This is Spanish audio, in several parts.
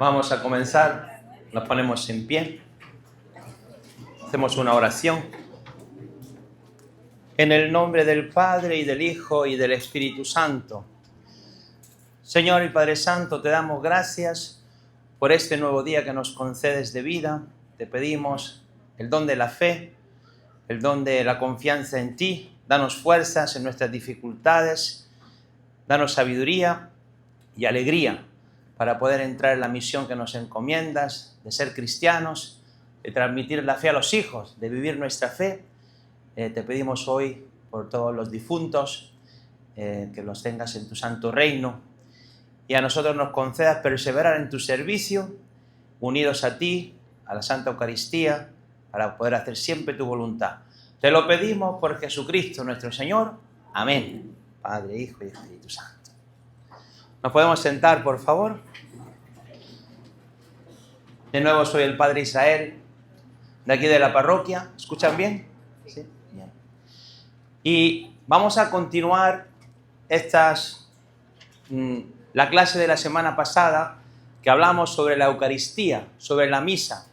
Vamos a comenzar, nos ponemos en pie, hacemos una oración. En el nombre del Padre, y del Hijo, y del Espíritu Santo. Señor y Padre Santo, te damos gracias por este nuevo día que nos concedes de vida. Te pedimos el don de la fe, el don de la confianza en ti. Danos fuerzas en nuestras dificultades, danos sabiduría y alegría para poder entrar en la misión que nos encomiendas, de ser cristianos, de transmitir la fe a los hijos, de vivir nuestra fe. Te pedimos hoy por todos los difuntos, que los tengas en tu santo reino, y a nosotros nos concedas perseverar en tu servicio, unidos a ti, a la Santa Eucaristía, para poder hacer siempre tu voluntad. Te lo pedimos por Jesucristo nuestro Señor. Amén. Padre, Hijo y Espíritu Santo. ¿Nos podemos sentar, por favor? De nuevo soy el Padre Israel, de aquí de la parroquia. ¿Escuchan bien? Sí. Bien. Y vamos a continuar la clase de la semana pasada, que hablamos sobre la Eucaristía, sobre la misa.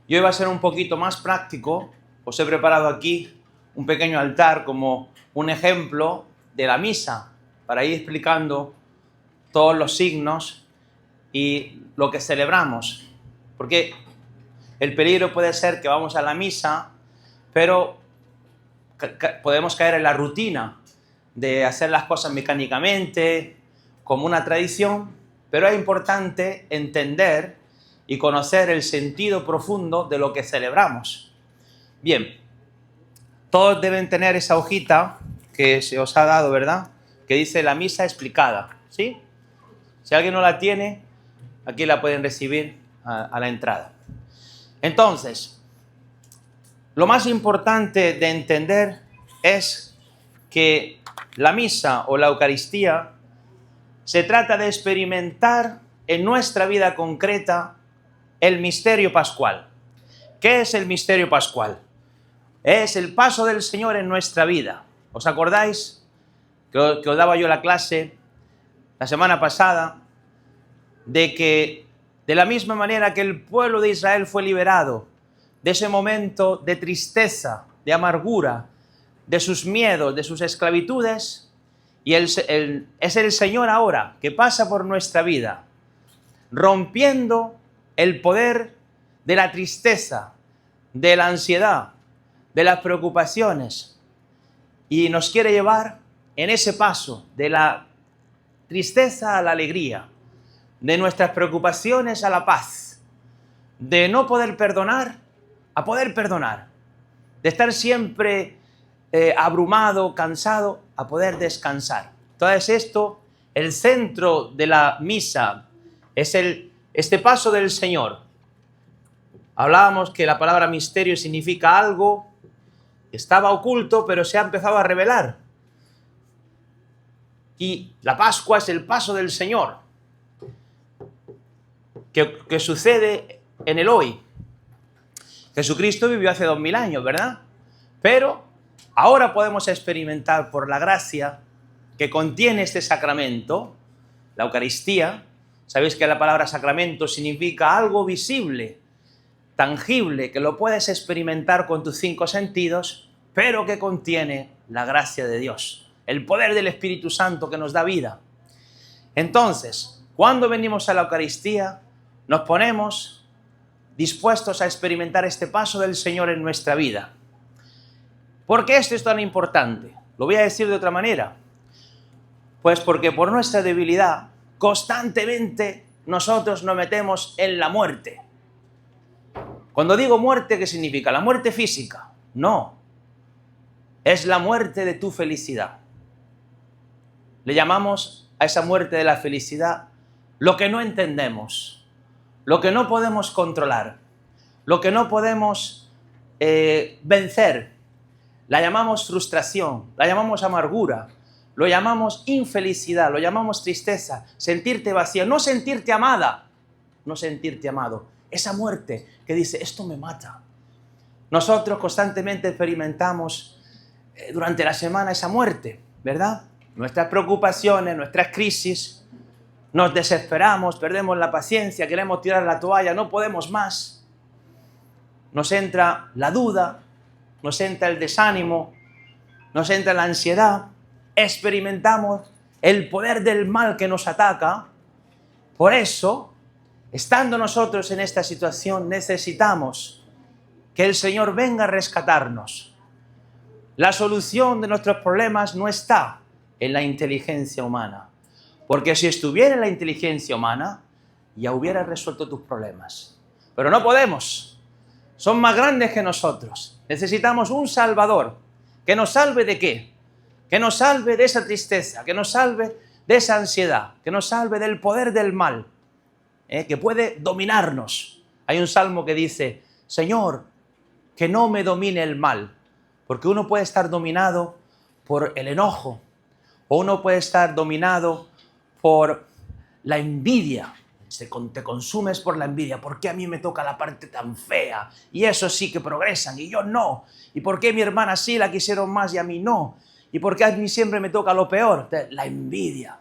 Y hoy va a ser un poquito más práctico. Os he preparado aquí un pequeño altar como un ejemplo de la misa, para ir explicando todos los signos y lo que celebramos. Porque el peligro puede ser que vamos a la misa, pero podemos caer en la rutina de hacer las cosas mecánicamente, como una tradición, pero es importante entender y conocer el sentido profundo de lo que celebramos. Bien, todos deben tener esa hojita que se os ha dado, ¿verdad?, que dice la misa explicada, ¿sí? Si alguien no la tiene, aquí la pueden recibir a la entrada. Entonces, lo más importante de entender es que la misa o la Eucaristía se trata de experimentar en nuestra vida concreta el misterio pascual. ¿Qué es el misterio pascual? Es el paso del Señor en nuestra vida. ¿Os acordáis que os daba yo la clase la semana pasada de que de la misma manera que el pueblo de Israel fue liberado de ese momento de tristeza, de amargura, de sus miedos, de sus esclavitudes, y es el Señor ahora que pasa por nuestra vida, rompiendo el poder de la tristeza, de la ansiedad, de las preocupaciones, y nos quiere llevar en ese paso de la tristeza a la alegría, de nuestras preocupaciones a la paz, de no poder perdonar a poder perdonar, de estar siempre abrumado, cansado, a poder descansar. Entonces esto, el centro de la misa, es este paso del Señor. Hablábamos que la palabra misterio significa algo que estaba oculto, pero se ha empezado a revelar. Y la Pascua es el paso del Señor, que sucede en el hoy. Jesucristo vivió hace 2000 años, ¿verdad? Pero ahora podemos experimentar por la gracia que contiene este sacramento, la Eucaristía. Sabéis que la palabra sacramento significa algo visible, tangible, que lo puedes experimentar con tus 5 sentidos, pero que contiene la gracia de Dios, el poder del Espíritu Santo que nos da vida. Entonces, cuando venimos a la Eucaristía, nos ponemos dispuestos a experimentar este paso del Señor en nuestra vida. ¿Por qué esto es tan importante? Lo voy a decir de otra manera. Pues porque por nuestra debilidad, constantemente nosotros nos metemos en la muerte. Cuando digo muerte, ¿qué significa? ¿La muerte física? No. Es la muerte de tu felicidad. Le llamamos a esa muerte de la felicidad lo que no entendemos, lo que no podemos controlar, lo que no podemos vencer. La llamamos frustración, la llamamos amargura, lo llamamos infelicidad, lo llamamos tristeza, sentirte vacía, no sentirte amada, no sentirte amado. Esa muerte que dice, esto me mata. Nosotros constantemente experimentamos durante la semana esa muerte, ¿verdad? Nuestras preocupaciones, nuestras crisis, nos desesperamos, perdemos la paciencia, queremos tirar la toalla, no podemos más. Nos entra la duda, nos entra el desánimo, nos entra la ansiedad, experimentamos el poder del mal que nos ataca. Por eso, estando nosotros en esta situación, necesitamos que el Señor venga a rescatarnos. La solución de nuestros problemas no está en la inteligencia humana, porque si estuviera en la inteligencia humana, ya hubiera resuelto tus problemas. Pero no podemos. Son más grandes que nosotros. Necesitamos un Salvador. ¿Que nos salve de qué? Que nos salve de esa tristeza, que nos salve de esa ansiedad, que nos salve del poder del mal, que puede dominarnos. Hay un salmo que dice, Señor, que no me domine el mal, porque uno puede estar dominado por el enojo, o uno puede estar dominado por la envidia. Te consumes por la envidia. ¿Por qué a mí me toca la parte tan fea? Y esos sí que progresan y yo no. ¿Y por qué mi hermana sí la quisieron más y a mí no? ¿Y por qué a mí siempre me toca lo peor? La envidia.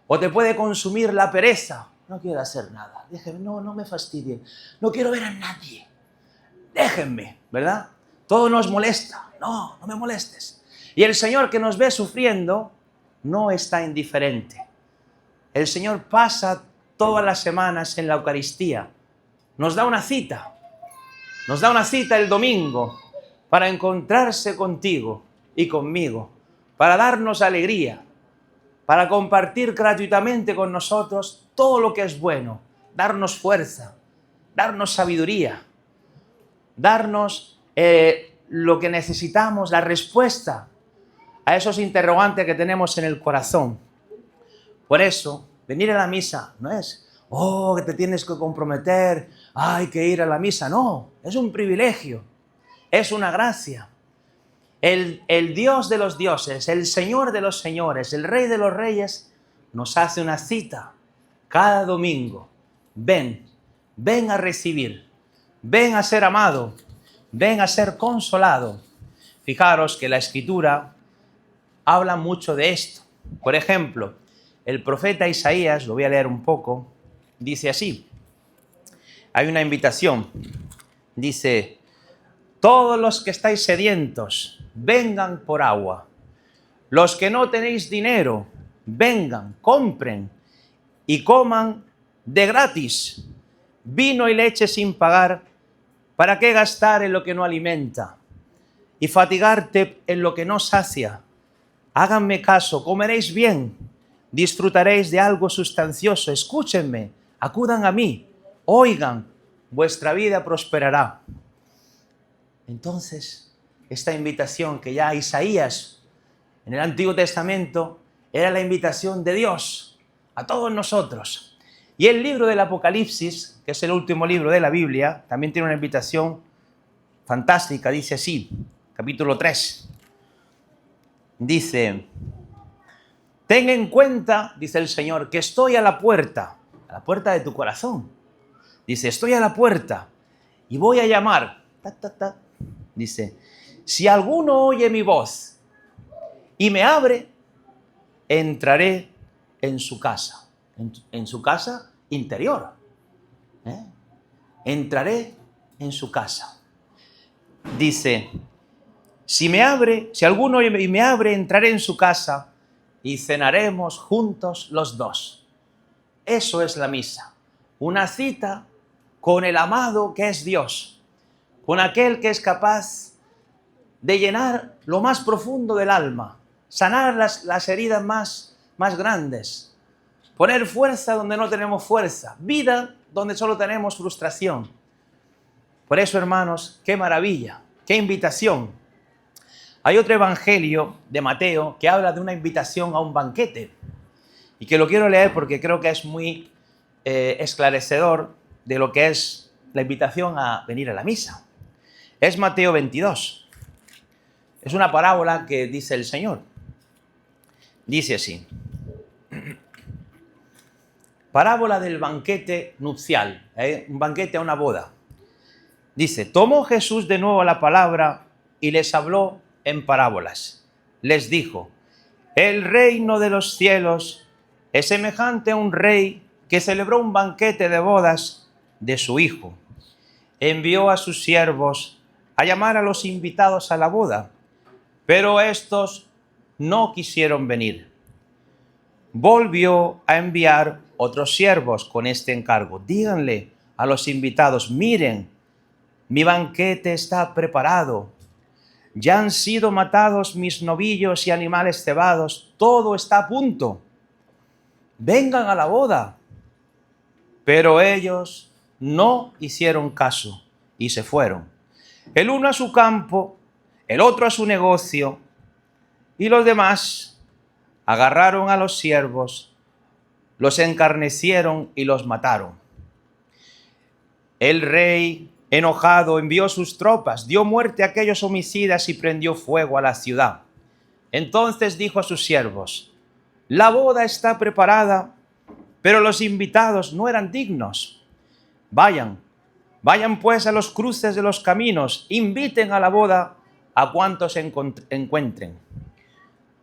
O te puede consumir la pereza. No quiero hacer nada. Déjenme, no me fastidien. No quiero ver a nadie. Déjenme, ¿verdad? Todo nos molesta. No me molestes. Y el Señor que nos ve sufriendo no está indiferente. El Señor pasa todas las semanas en la Eucaristía. Nos da una cita el domingo para encontrarse contigo y conmigo, para darnos alegría, para compartir gratuitamente con nosotros todo lo que es bueno, darnos fuerza, darnos sabiduría, darnos lo que necesitamos, la respuesta a esos interrogantes que tenemos en el corazón. Por eso, venir a la misa no es, que te tienes que comprometer, hay que ir a la misa. No, es un privilegio, es una gracia. El Dios de los dioses, el Señor de los señores, el Rey de los reyes, nos hace una cita cada domingo. Ven a recibir, ven a ser amado, ven a ser consolado. Fijaros que la Escritura habla mucho de esto. Por ejemplo, el profeta Isaías, lo voy a leer un poco, dice así. Hay una invitación. Dice, todos los que estáis sedientos, vengan por agua. Los que no tenéis dinero, vengan, compren y coman de gratis. Vino y leche sin pagar, ¿para qué gastar en lo que no alimenta? Y fatigarte en lo que no sacia. Háganme caso, comeréis bien, disfrutaréis de algo sustancioso. Escúchenme, acudan a mí, oigan, vuestra vida prosperará. Entonces, esta invitación que ya Isaías en el Antiguo Testamento era la invitación de Dios a todos nosotros. Y el libro del Apocalipsis, que es el último libro de la Biblia, también tiene una invitación fantástica, dice así, capítulo 3. Dice, ten en cuenta, dice el Señor, que estoy a la puerta de tu corazón. Dice, estoy a la puerta y voy a llamar. Dice, si alguno oye mi voz y me abre, entraré en su casa. En su casa interior. Entraré en su casa. Dice, si alguno oye y me abre, entraré en su casa y cenaremos juntos los dos. Eso es la misa. Una cita con el amado que es Dios, con aquel que es capaz de llenar lo más profundo del alma, sanar las heridas más grandes, poner fuerza donde no tenemos fuerza, vida donde solo tenemos frustración. Por eso, hermanos, qué maravilla, qué invitación. Hay otro evangelio de Mateo que habla de una invitación a un banquete y que lo quiero leer porque creo que es muy esclarecedor de lo que es la invitación a venir a la misa. Es Mateo 22. Es una parábola que dice el Señor. Dice así. Parábola del banquete nupcial, un banquete a una boda. Dice, tomó Jesús de nuevo la palabra y les habló en parábolas. Les dijo, el reino de los cielos es semejante a un rey que celebró un banquete de bodas de su hijo. Envió a sus siervos a llamar a los invitados a la boda, pero estos no quisieron venir. Volvió a enviar otros siervos con este encargo. Díganle a los invitados, miren, mi banquete está preparado. Ya han sido matados mis novillos y animales cebados. Todo está a punto. Vengan a la boda. Pero ellos no hicieron caso y se fueron. El uno a su campo, el otro a su negocio, y los demás agarraron a los siervos, los encarnecieron y los mataron. El rey, enojado, envió sus tropas, dio muerte a aquellos homicidas y prendió fuego a la ciudad. Entonces dijo a sus siervos, la boda está preparada, pero los invitados no eran dignos. Vayan pues a los cruces de los caminos, inviten a la boda a cuantos encuentren.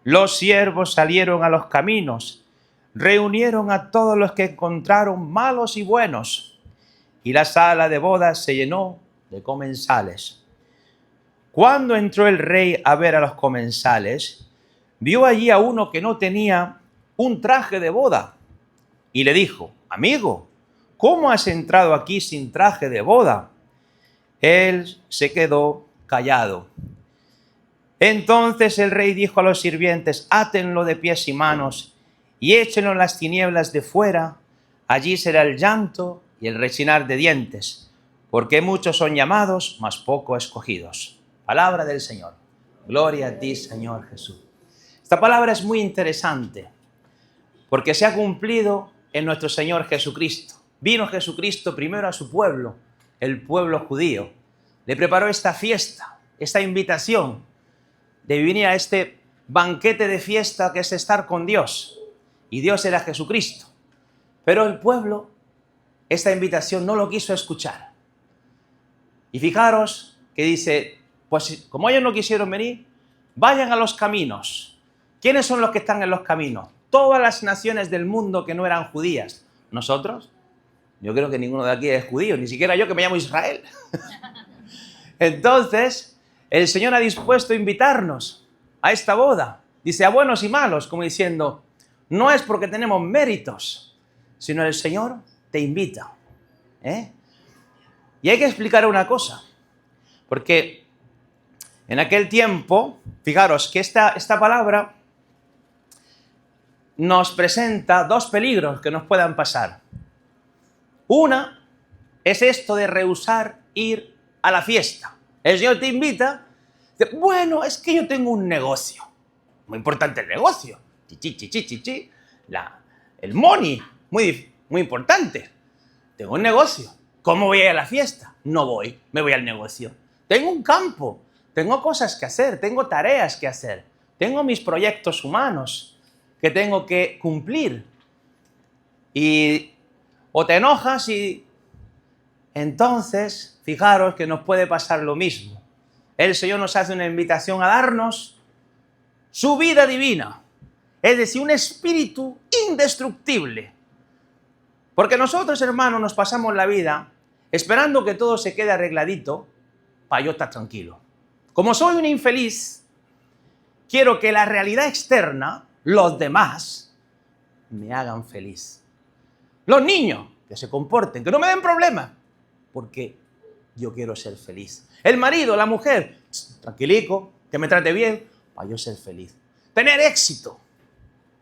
Los siervos salieron a los caminos, reunieron a todos los que encontraron, malos y buenos, y la sala de bodas se llenó de comensales. Cuando entró el rey a ver a los comensales, vio allí a uno que no tenía un traje de boda, y le dijo, amigo, ¿cómo has entrado aquí sin traje de boda? Él se quedó callado. Entonces el rey dijo a los sirvientes, átenlo de pies y manos y échenlo en las tinieblas de fuera. Allí será el llanto y el rechinar de dientes, porque muchos son llamados, mas pocos escogidos. Palabra del Señor. Gloria a ti, Señor Jesús. Esta palabra es muy interesante, porque se ha cumplido en nuestro Señor Jesucristo. Vino Jesucristo primero a su pueblo, el pueblo judío. Le preparó esta fiesta, esta invitación de venir a este banquete de fiesta que es estar con Dios. Y Dios era Jesucristo. Pero el pueblo, esta invitación no lo quiso escuchar. Y fijaros que dice, pues como ellos no quisieron venir, vayan a los caminos. ¿Quiénes son los que están en los caminos? Todas las naciones del mundo que no eran judías. ¿Nosotros? Yo creo que ninguno de aquí es judío, ni siquiera yo que me llamo Israel. Entonces, el Señor ha dispuesto a invitarnos a esta boda. Dice a buenos y malos, como diciendo, no es porque tenemos méritos, sino el Señor te invita. Y hay que explicar una cosa, porque en aquel tiempo, fijaros que esta palabra nos presenta dos peligros que nos puedan pasar. Una es esto de rehusar ir a la fiesta. El Señor te invita, dice, bueno, es que yo tengo un negocio. Muy importante el negocio. El money, muy importante. Tengo un negocio. ¿Cómo voy a ir a la fiesta? No voy, me voy al negocio. Tengo un campo, tengo cosas que hacer, tengo tareas que hacer. Tengo mis proyectos humanos que tengo que cumplir. Y o te enojas y entonces, fijaros que nos puede pasar lo mismo. El Señor nos hace una invitación a darnos su vida divina, es decir, un espíritu indestructible. Porque nosotros, hermanos, nos pasamos la vida esperando que todo se quede arregladito para yo estar tranquilo. Como soy un infeliz, quiero que la realidad externa, los demás, me hagan feliz. Los niños, que se comporten, que no me den problemas, porque yo quiero ser feliz. El marido, la mujer, tranquilico, que me trate bien, para yo ser feliz. Tener éxito,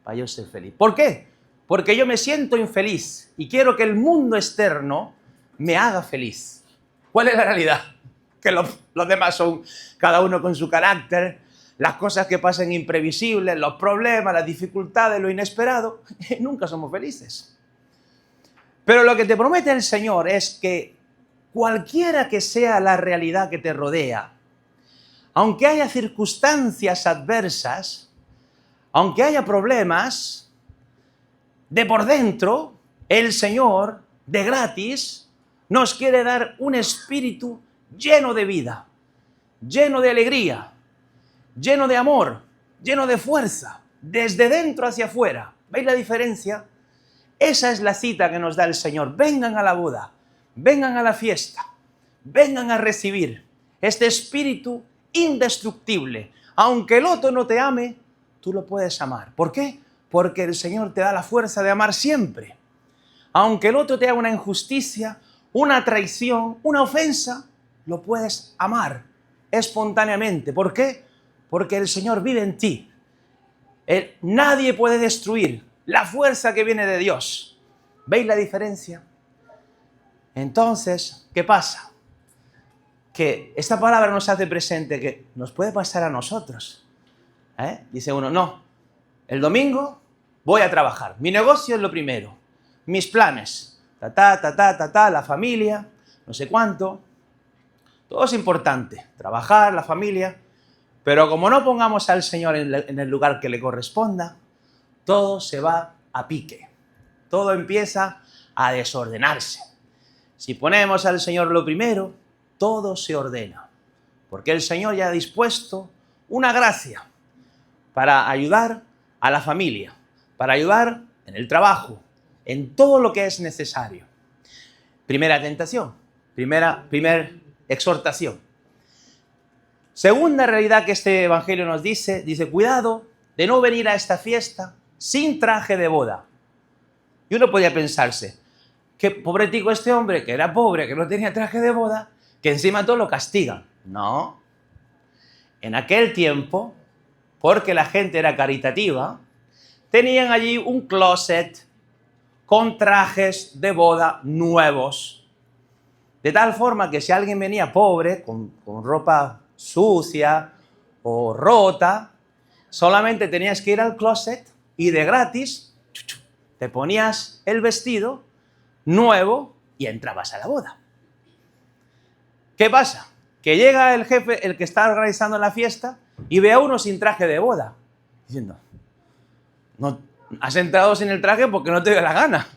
para yo ser feliz. ¿Por qué? Porque yo me siento infeliz y quiero que el mundo externo me haga feliz. ¿Cuál es la realidad? Que los demás son cada uno con su carácter, las cosas que pasan imprevisibles, los problemas, las dificultades, lo inesperado, nunca somos felices. Pero lo que te promete el Señor es que cualquiera que sea la realidad que te rodea, aunque haya circunstancias adversas, aunque haya problemas, de por dentro, el Señor, de gratis, nos quiere dar un espíritu lleno de vida, lleno de alegría, lleno de amor, lleno de fuerza, desde dentro hacia afuera. ¿Veis la diferencia? Esa es la cita que nos da el Señor. Vengan a la boda, vengan a la fiesta, vengan a recibir este espíritu indestructible. Aunque el otro no te ame, tú lo puedes amar. ¿Por qué? Porque el Señor te da la fuerza de amar siempre. Aunque el otro te haga una injusticia, una traición, una ofensa, lo puedes amar espontáneamente. ¿Por qué? Porque el Señor vive en ti. Nadie puede destruir la fuerza que viene de Dios. ¿Veis la diferencia? Entonces, ¿qué pasa? Que esta palabra nos hace presente que nos puede pasar a nosotros. Dice uno, no, el domingo voy a trabajar. Mi negocio es lo primero. Mis planes, la familia, no sé cuánto. Todo es importante. Trabajar, la familia. Pero como no pongamos al Señor en el lugar que le corresponda, todo se va a pique. Todo empieza a desordenarse. Si ponemos al Señor lo primero, todo se ordena. Porque el Señor ya ha dispuesto una gracia para ayudar a la familia, para ayudar en el trabajo, en todo lo que es necesario. Primera tentación, primera exhortación. Segunda realidad que este evangelio nos dice, cuidado de no venir a esta fiesta sin traje de boda. Y uno podría pensarse, qué pobretico este hombre, que era pobre, que no tenía traje de boda, que encima todo lo castigan. No. En aquel tiempo, porque la gente era caritativa, tenían allí un closet con trajes de boda nuevos. De tal forma que si alguien venía pobre, con ropa sucia o rota, solamente tenías que ir al closet y de gratis te ponías el vestido nuevo y entrabas a la boda. ¿Qué pasa? Que llega el jefe, el que está organizando la fiesta, y ve a uno sin traje de boda, diciendo, no, has entrado sin el traje porque no te dio la gana.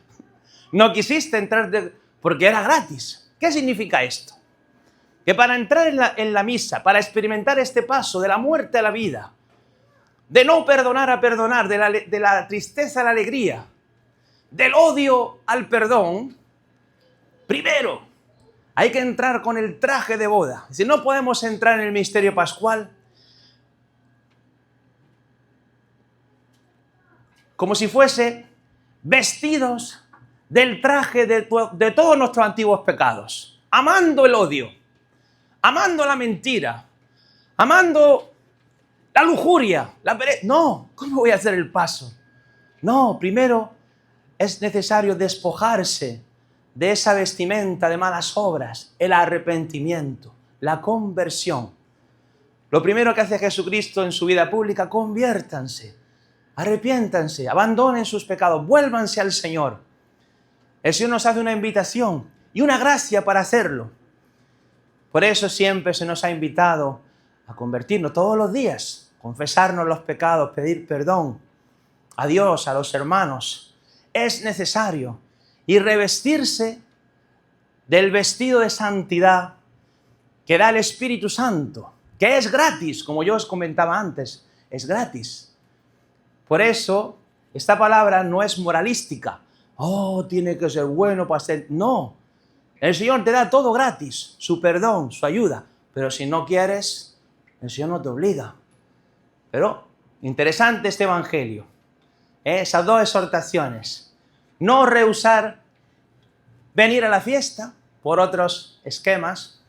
No quisiste entrar porque era gratis. ¿Qué significa esto? Que para entrar en la misa, para experimentar este paso de la muerte a la vida, de no perdonar a perdonar, de la tristeza a la alegría, del odio al perdón, primero hay que entrar con el traje de boda. Si no podemos entrar en el misterio pascual como si fuese vestidos del traje de todos nuestros antiguos pecados, amando el odio, amando la mentira, amando la lujuria, la pereza. No, ¿cómo voy a hacer el paso? No, primero es necesario despojarse de esa vestimenta de malas obras, el arrepentimiento, la conversión. Lo primero que hace Jesucristo en su vida pública, conviértanse, arrepiéntanse, abandonen sus pecados, vuélvanse al Señor. El Señor nos hace una invitación y una gracia para hacerlo. Por eso siempre se nos ha invitado a convertirnos todos los días, confesarnos los pecados, pedir perdón a Dios, a los hermanos. Es necesario. Y revestirse del vestido de santidad que da el Espíritu Santo, que es gratis, como yo os comentaba antes, es gratis. Por eso, esta palabra no es moralística. Oh, tiene que ser bueno para ser... No, el Señor te da todo gratis, su perdón, su ayuda. Pero si no quieres, el Señor no te obliga. Pero, interesante este evangelio. Esas dos exhortaciones. No rehusar venir a la fiesta por otros esquemas.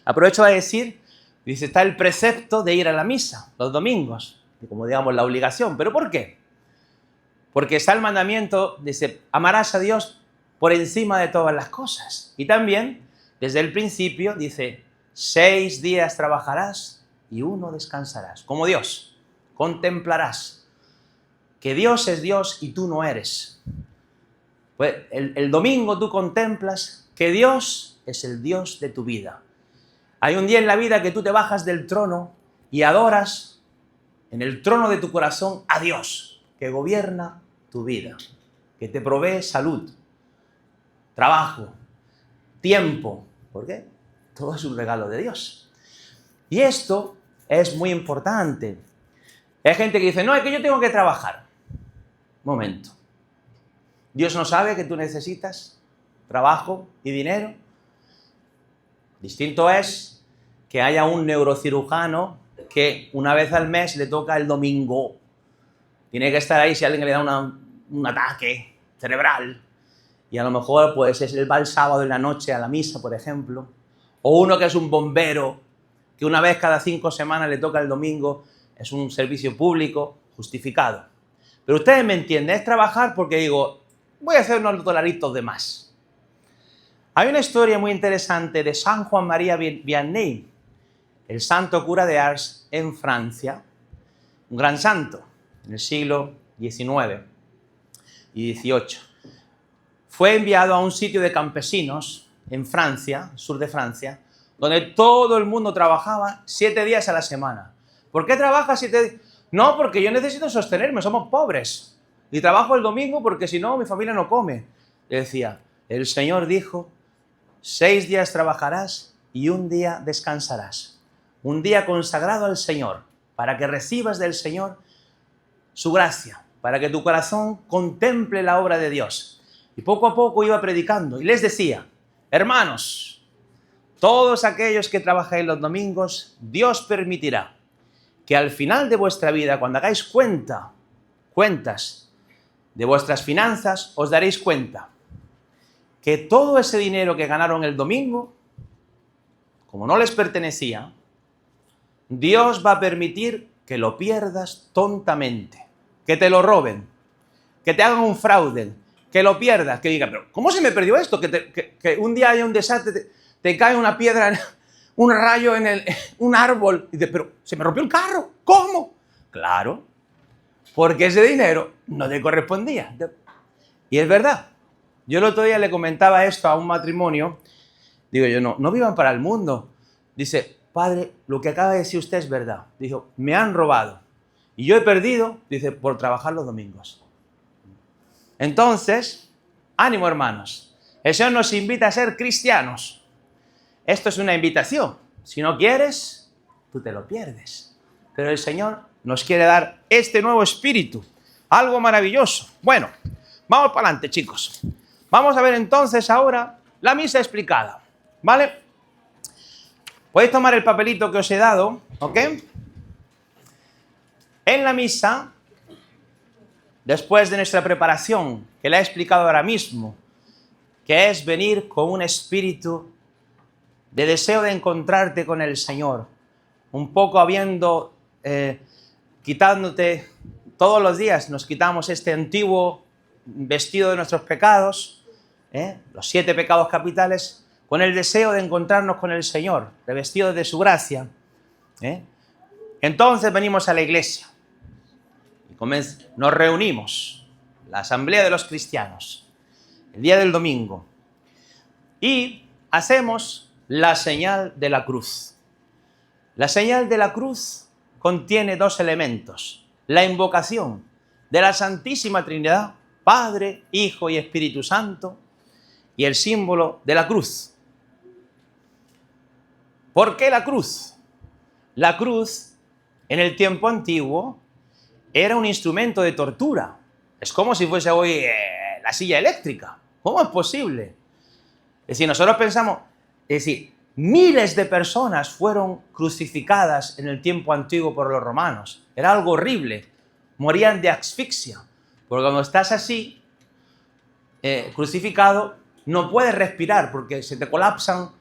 Aprovecho a decir, dice, está el precepto de ir a la misa los domingos, como digamos la obligación. ¿Pero por qué? Porque está el mandamiento, dice, amarás a Dios por encima de todas las cosas. Y también, desde el principio, dice, 6 días trabajarás y 1 descansarás. Como Dios, contemplarás que Dios es Dios y tú no eres. Pues el domingo tú contemplas que Dios es el Dios de tu vida. Hay un día en la vida que tú te bajas del trono y adoras en el trono de tu corazón a Dios, que gobierna tu vida, que te provee salud, trabajo, tiempo. ¿Por qué? Todo es un regalo de Dios. Y esto es muy importante. Hay gente que dice, no, es que yo tengo que trabajar. momento. Dios no sabe que tú necesitas trabajo y dinero. Distinto es que haya un neurocirujano que una vez al mes le toca el domingo. Tiene que estar ahí si alguien le da un ataque cerebral. Y a lo mejor pues él va el sábado en la noche a la misa, por ejemplo. O uno que es un bombero, que una vez cada 5 semanas le toca el domingo, es un servicio público justificado. Pero ustedes me entienden, es trabajar porque digo, voy a hacer unos dolaritos de más. Hay una historia muy interesante de San Juan María Vianney, el santo cura de Ars en Francia, un gran santo en el siglo XIX y XVIII. Fue enviado a un sitio de campesinos en Francia, sur de Francia, donde todo el mundo trabajaba 7 días a la semana. ¿Por qué trabaja 7 días? No, porque yo necesito sostenerme, somos pobres. Y trabajo el domingo porque si no, mi familia no come. Le decía, el Señor dijo, 6 días trabajarás y 1 día descansarás. Un día consagrado al Señor, para que recibas del Señor su gracia, para que tu corazón contemple la obra de Dios. Y poco a poco iba predicando y les decía, hermanos, todos aquellos que trabajáis los domingos, Dios permitirá que al final de vuestra vida, cuando hagáis cuentas de vuestras finanzas, os daréis cuenta que todo ese dinero que ganaron el domingo, como no les pertenecía, Dios va a permitir que lo pierdas tontamente, que te lo roben, que te hagan un fraude, que lo pierdas, que digas, pero ¿cómo se me perdió esto? Que un día haya un desastre, te cae una piedra, un rayo en un árbol, y dices, pero se me rompió el carro, ¿cómo? Claro, porque ese dinero no te correspondía. Y es verdad. Yo el otro día le comentaba esto a un matrimonio, digo yo, no vivan para el mundo. Dice, padre, lo que acaba de decir usted es verdad. Dijo, me han robado. Y yo he perdido, dice, por trabajar los domingos. Entonces, ánimo hermanos. El Señor nos invita a ser cristianos. Esto es una invitación. Si no quieres, tú te lo pierdes. Pero el Señor nos quiere dar este nuevo espíritu. Algo maravilloso. Bueno, vamos para adelante, chicos. Vamos a ver entonces ahora la misa explicada. ¿Vale? Podéis tomar el papelito que os he dado, ¿ok? En la misa, después de nuestra preparación, que la he explicado ahora mismo, que es venir con un espíritu de deseo de encontrarte con el Señor, un poco habiendo, quitándote, todos los días nos quitamos este antiguo vestido de nuestros pecados, los 7 pecados capitales, con el deseo de encontrarnos con el Señor, revestidos de su gracia. Entonces venimos a la iglesia y nos reunimos, la asamblea de los cristianos, el día del domingo, y hacemos la señal de la cruz. La señal de la cruz contiene 2 elementos, la invocación de la Santísima Trinidad, Padre, Hijo y Espíritu Santo, y el símbolo de la cruz. ¿Por qué la cruz? La cruz, en el tiempo antiguo, era un instrumento de tortura. Es como si fuese hoy la silla eléctrica. ¿Cómo es posible? Es decir, nosotros pensamos, miles de personas fueron crucificadas en el tiempo antiguo por los romanos. Era algo horrible. Morían de asfixia. Porque cuando estás así, crucificado, no puedes respirar porque se te colapsan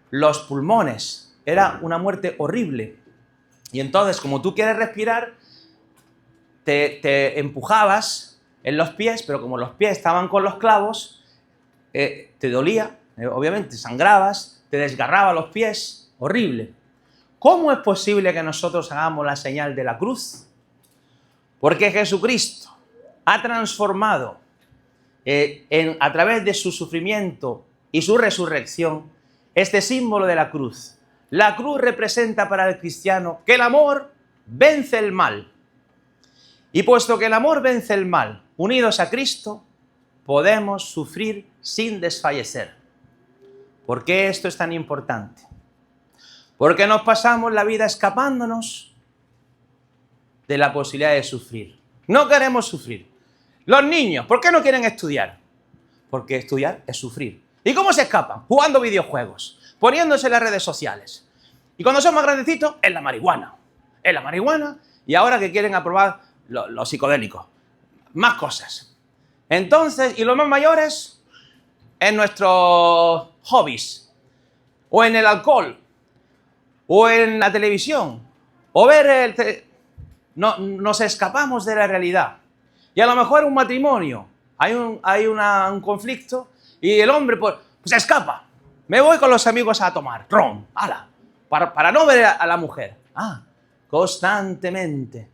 los pulmones. Era una muerte horrible. Y entonces, como tú quieres respirar, te empujabas en los pies, pero como los pies estaban con los clavos, te dolía, obviamente sangrabas, te desgarraba los pies, horrible. ¿Cómo es posible que nosotros hagamos la señal de la cruz? Porque Jesucristo ha transformado a través de su sufrimiento y su resurrección este símbolo de la cruz. La cruz representa para el cristiano que el amor vence el mal. Y puesto que el amor vence el mal, unidos a Cristo, podemos sufrir sin desfallecer. ¿Por qué esto es tan importante? Porque nos pasamos la vida escapándonos de la posibilidad de sufrir. No queremos sufrir. Los niños, ¿por qué no quieren estudiar? Porque estudiar es sufrir. ¿Y cómo se escapan? Jugando videojuegos, poniéndose en las redes sociales. Y cuando son más grandecitos, es la marihuana. Es la marihuana y ahora que quieren aprobar los psicodélicos. Más cosas. Entonces, y los más mayores, en nuestros hobbies, o en el alcohol, o en la televisión, o ver nos escapamos de la realidad. Y a lo mejor un matrimonio, hay un conflicto y el hombre pues se escapa. Me voy con los amigos a tomar ron, ala, para no ver a la mujer. Constantemente.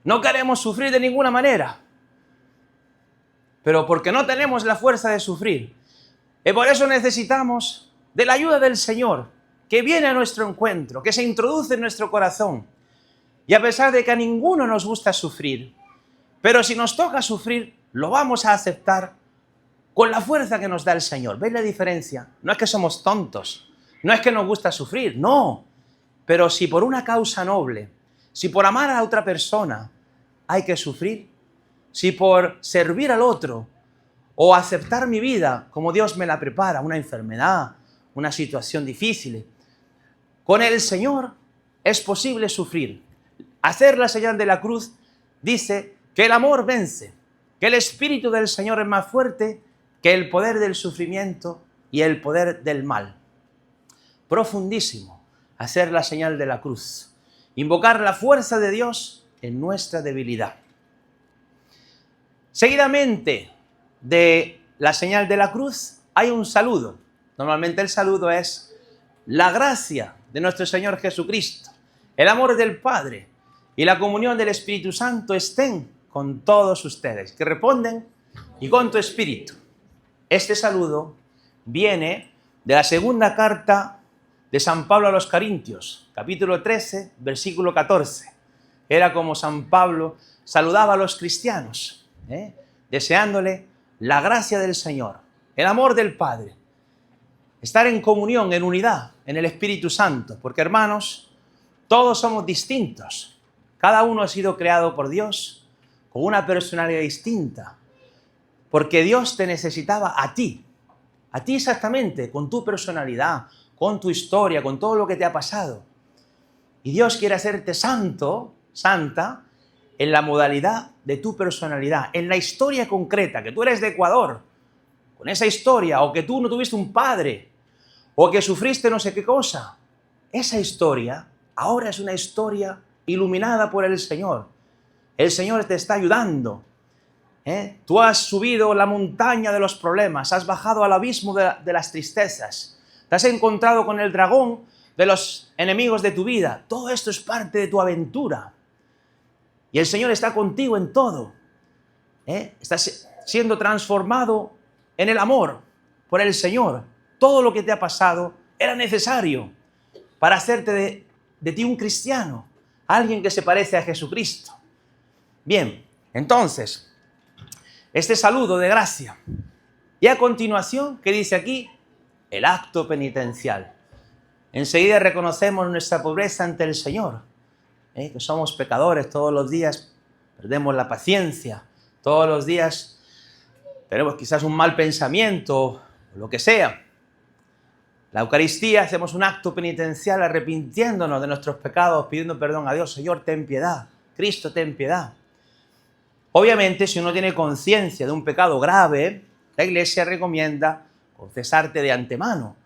No queremos sufrir de ninguna manera. Pero porque no tenemos la fuerza de sufrir. Y por eso necesitamos de la ayuda del Señor, que viene a nuestro encuentro, que se introduce en nuestro corazón. Y a pesar de que a ninguno nos gusta sufrir, pero si nos toca sufrir, lo vamos a aceptar con la fuerza que nos da el Señor. ¿Veis la diferencia? No es que somos tontos, no es que nos gusta sufrir, no. Pero si por una causa noble, si por amar a otra persona hay que sufrir, si por servir al otro o aceptar mi vida como Dios me la prepara, una enfermedad, una situación difícil, con el Señor es posible sufrir. Hacer la señal de la cruz dice que el amor vence, que el Espíritu del Señor es más fuerte que el poder del sufrimiento y el poder del mal. Profundísimo, hacer la señal de la cruz, invocar la fuerza de Dios en nuestra debilidad. Seguidamente de la señal de la cruz hay un saludo. Normalmente el saludo es la gracia de nuestro Señor Jesucristo, el amor del Padre y la comunión del Espíritu Santo estén con todos ustedes, que responden y con tu espíritu. Este saludo viene de la segunda carta de San Pablo a los Corintios, capítulo 13, versículo 14. Era como San Pablo saludaba a los cristianos, deseándole la gracia del Señor, el amor del Padre, estar en comunión, en unidad, en el Espíritu Santo, porque hermanos, todos somos distintos. Cada uno ha sido creado por Dios con una personalidad distinta, porque Dios te necesitaba a ti exactamente, con tu personalidad, con tu historia, con todo lo que te ha pasado. Y Dios quiere hacerte santo, santa, en la modalidad de tu personalidad, en la historia concreta, que tú eres de Ecuador, con esa historia, o que tú no tuviste un padre, o que sufriste no sé qué cosa. Esa historia ahora es una historia iluminada por el Señor. El Señor te está ayudando. Tú has subido la montaña de los problemas, has bajado al abismo de las tristezas, te has encontrado con el dragón de los enemigos de tu vida. Todo esto es parte de tu aventura. Y el Señor está contigo en todo. Estás siendo transformado en el amor por el Señor. Todo lo que te ha pasado era necesario para hacerte de ti un cristiano, alguien que se parece a Jesucristo. Bien, entonces, este saludo de gracia. Y a continuación, ¿qué dice aquí? El acto penitencial. Enseguida reconocemos nuestra pobreza ante el Señor, que somos pecadores, todos los días perdemos la paciencia, todos los días tenemos quizás un mal pensamiento, o lo que sea. La Eucaristía, hacemos un acto penitencial arrepintiéndonos de nuestros pecados, pidiendo perdón a Dios. Señor, ten piedad. Cristo, ten piedad. Obviamente, si uno tiene conciencia de un pecado grave, la Iglesia recomienda confesarte de antemano.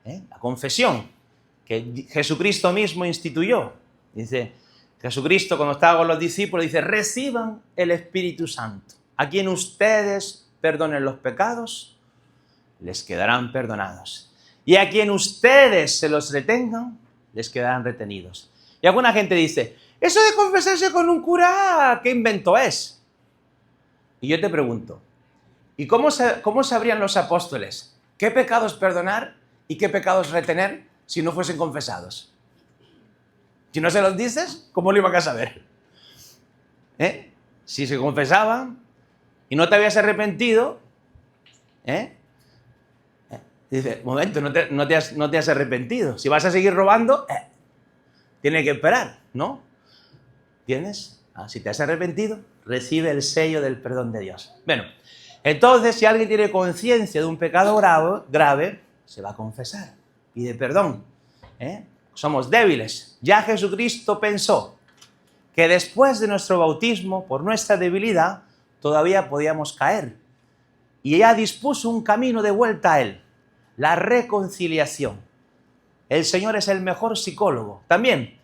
La confesión que Jesucristo mismo instituyó. Dice, Jesucristo cuando estaba con los discípulos dice, reciban el Espíritu Santo. A quien ustedes perdonen los pecados, les quedarán perdonados. Y a quien ustedes se los retengan, les quedarán retenidos. Y alguna gente dice, eso de confesarse con un cura, ¿qué invento es? Y yo te pregunto, ¿y cómo sabrían los apóstoles qué pecados perdonar y qué pecados retener si no fuesen confesados? Si no se los dices, ¿cómo lo iban a saber? Si se confesaban y no te habías arrepentido, dice, momento, no te has arrepentido. Si vas a seguir robando, tienes que esperar, ¿no? ¿Tienes? Si te has arrepentido, recibe el sello del perdón de Dios. Bueno, entonces si alguien tiene conciencia de un pecado grave, se va a confesar, pide perdón. Somos débiles. Ya Jesucristo pensó que después de nuestro bautismo, por nuestra debilidad, todavía podíamos caer. Y ya dispuso un camino de vuelta a Él, la reconciliación. El Señor es el mejor psicólogo también,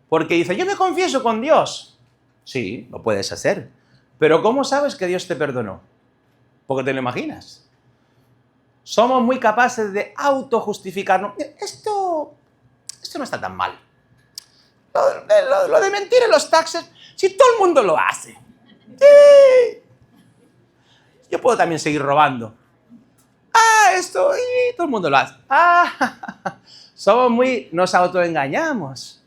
porque dice, yo me confieso con Dios. Sí, lo puedes hacer, pero ¿cómo sabes que Dios te perdonó? Porque te lo imaginas. Somos muy capaces de autojustificarnos. Esto no está tan mal. Lo de mentir en los taxis, si todo el mundo lo hace. Sí. Yo puedo también seguir robando. Esto, y todo el mundo lo hace. Nos autoengañamos.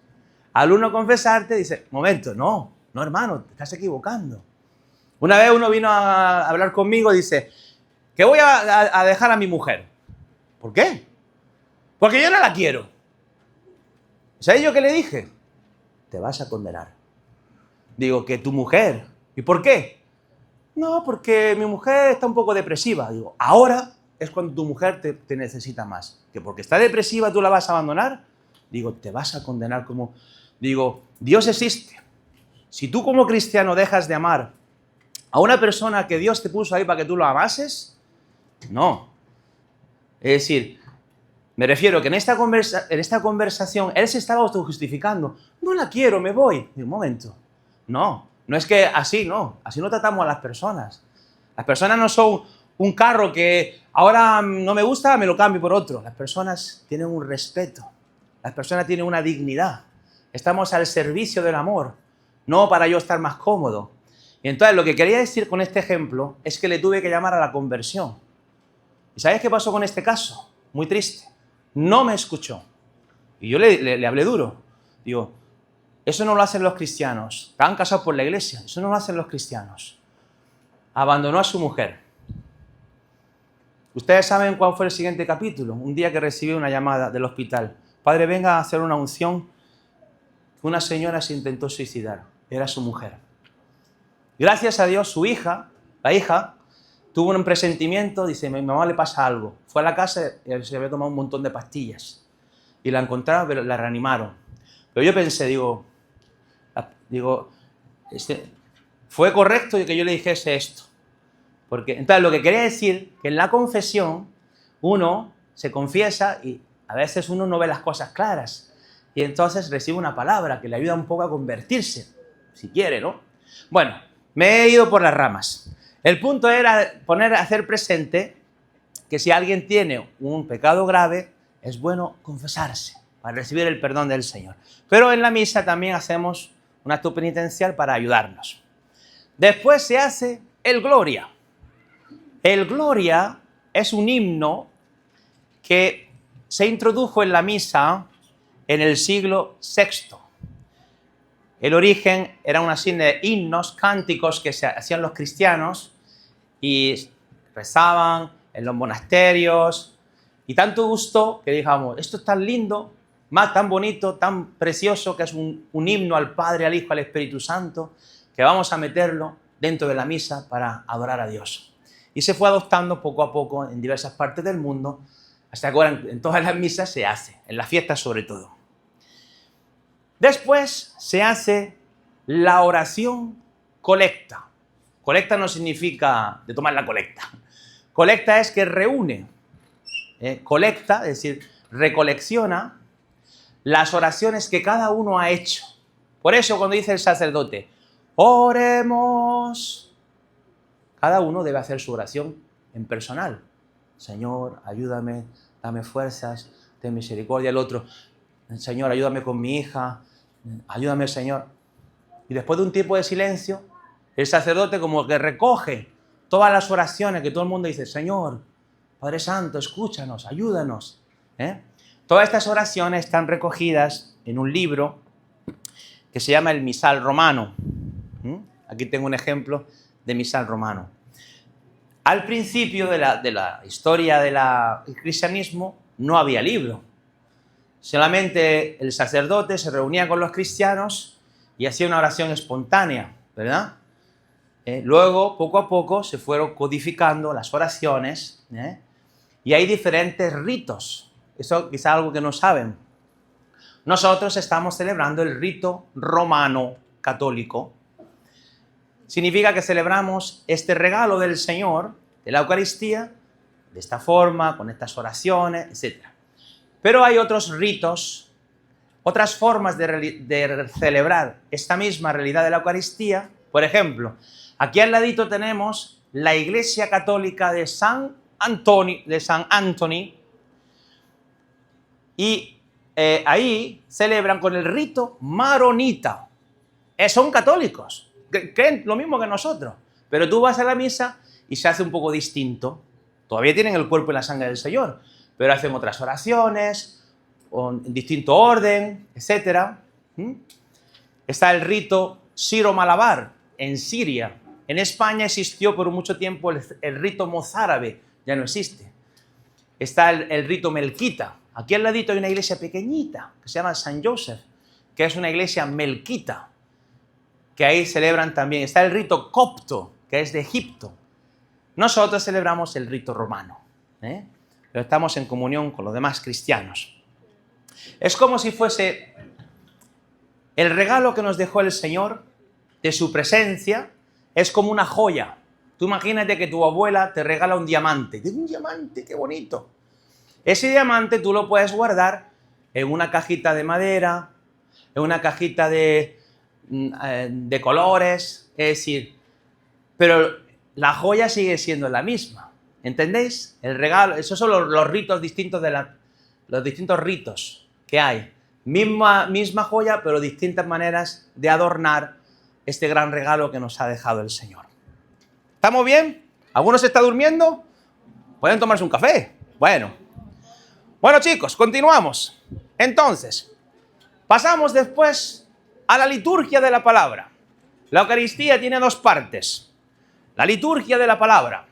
Al uno confesarte, dice, momento, no hermano, te estás equivocando. Una vez uno vino a hablar conmigo, dice, que voy a dejar a mi mujer. ¿Por qué? Porque yo no la quiero. ¿Sabes yo qué le dije? Te vas a condenar. Digo, que tu mujer. ¿Y por qué? No, porque mi mujer está un poco depresiva. Digo, ahora es cuando tu mujer te necesita más. ¿Que porque está depresiva tú la vas a abandonar? Digo, te vas a condenar como... Digo, Dios existe. Si tú como cristiano dejas de amar a una persona que Dios te puso ahí para que tú lo amases, no. Es decir, me refiero que en esta conversación él se estaba autojustificando. No la quiero, me voy. Digo, un momento. No es que así no tratamos a las personas. Las personas no son un carro que ahora no me gusta, me lo cambio por otro. Las personas tienen un respeto. Las personas tienen una dignidad. Estamos al servicio del amor, no para yo estar más cómodo. Y entonces lo que quería decir con este ejemplo es que le tuve que llamar a la conversión. ¿Y sabes qué pasó con este caso? Muy triste. No me escuchó. Y yo le hablé duro. Digo, eso no lo hacen los cristianos. Estaban casados por la iglesia. Eso no lo hacen los cristianos. Abandonó a su mujer. Ustedes saben cuál fue el siguiente capítulo. Un día que recibí una llamada del hospital. Padre, venga a hacer una unción. Una señora se intentó suicidar. Era su mujer. Gracias a Dios, su hija, la hija, tuvo un presentimiento. Dice, a mi mamá le pasa algo. Fue a la casa y se había tomado un montón de pastillas. Y la encontraron, pero la reanimaron. Pero yo pensé, fue correcto que yo le dijese esto. Porque, entonces, lo que quería decir, que en la confesión, uno se confiesa y a veces uno no ve las cosas claras. Y entonces recibe una palabra que le ayuda un poco a convertirse, si quiere, ¿no? Bueno, me he ido por las ramas. El punto era hacer presente que si alguien tiene un pecado grave, es bueno confesarse para recibir el perdón del Señor. Pero en la misa también hacemos un acto penitencial para ayudarnos. Después se hace el Gloria. El Gloria es un himno que se introdujo en la misa en el siglo VI. El origen era una serie de himnos, cánticos que se hacían los cristianos y rezaban en los monasterios. Y tanto gustó que dijamos, esto es tan lindo, tan bonito, tan precioso, que es un himno al Padre, al Hijo, al Espíritu Santo, que vamos a meterlo dentro de la misa para adorar a Dios. Y se fue adoptando poco a poco en diversas partes del mundo, hasta que ahora en todas las misas se hace, en las fiestas sobre todo. Después se hace la oración colecta. Colecta no significa de tomar la colecta. Colecta es que reúne. Colecta, es decir, recolecciona las oraciones que cada uno ha hecho. Por eso cuando dice el sacerdote, oremos, cada uno debe hacer su oración en personal. Señor, ayúdame, dame fuerzas, ten misericordia. El otro, Señor, ayúdame con mi hija, ayúdame, Señor. Y después de un tiempo de silencio, el sacerdote como que recoge todas las oraciones que todo el mundo dice, Señor, Padre Santo, escúchanos, ayúdanos. Todas estas oraciones están recogidas en un libro que se llama el Misal Romano. Aquí tengo un ejemplo de Misal Romano. Al principio de la historia del cristianismo no había libro. Solamente el sacerdote se reunía con los cristianos y hacía una oración espontánea, ¿verdad? Luego, poco a poco, se fueron codificando las oraciones, y hay diferentes ritos. Eso quizá algo que no saben. Nosotros estamos celebrando el rito romano católico. Significa que celebramos este regalo del Señor, de la Eucaristía, de esta forma, con estas oraciones, etc. Pero hay otros ritos, otras formas de celebrar esta misma realidad de la Eucaristía. Por ejemplo, aquí al ladito tenemos la Iglesia Católica de San Anthony, y ahí celebran con el rito maronita. Son católicos, creen lo mismo que nosotros, pero tú vas a la misa y se hace un poco distinto. Todavía tienen el cuerpo y la sangre del Señor, pero hacen otras oraciones, en distinto orden, etc. Está el rito siro-malabar en Siria. En España existió por mucho tiempo el rito mozárabe, ya no existe. Está el rito melquita. Aquí al ladito hay una iglesia pequeñita que se llama San Joseph, que es una iglesia melquita, que ahí celebran también. Está el rito copto, que es de Egipto. Nosotros celebramos el rito romano, pero estamos en comunión con los demás cristianos. Es como si fuese el regalo que nos dejó el Señor de su presencia. Es como una joya. Tú imagínate que tu abuela te regala un diamante. ¡Un diamante, qué bonito! Ese diamante tú lo puedes guardar en una cajita de madera, en una cajita de colores, es decir, pero la joya sigue siendo la misma. ¿Entendéis? El regalo, esos son los ritos distintos los distintos ritos que hay. Misma joya, pero distintas maneras de adornar este gran regalo que nos ha dejado el Señor. ¿Estamos bien? ¿Alguno se está durmiendo? ¿Pueden tomarse un café? Bueno, chicos, continuamos. Entonces, pasamos después a la liturgia de la palabra. La Eucaristía tiene dos partes. La liturgia de la palabra.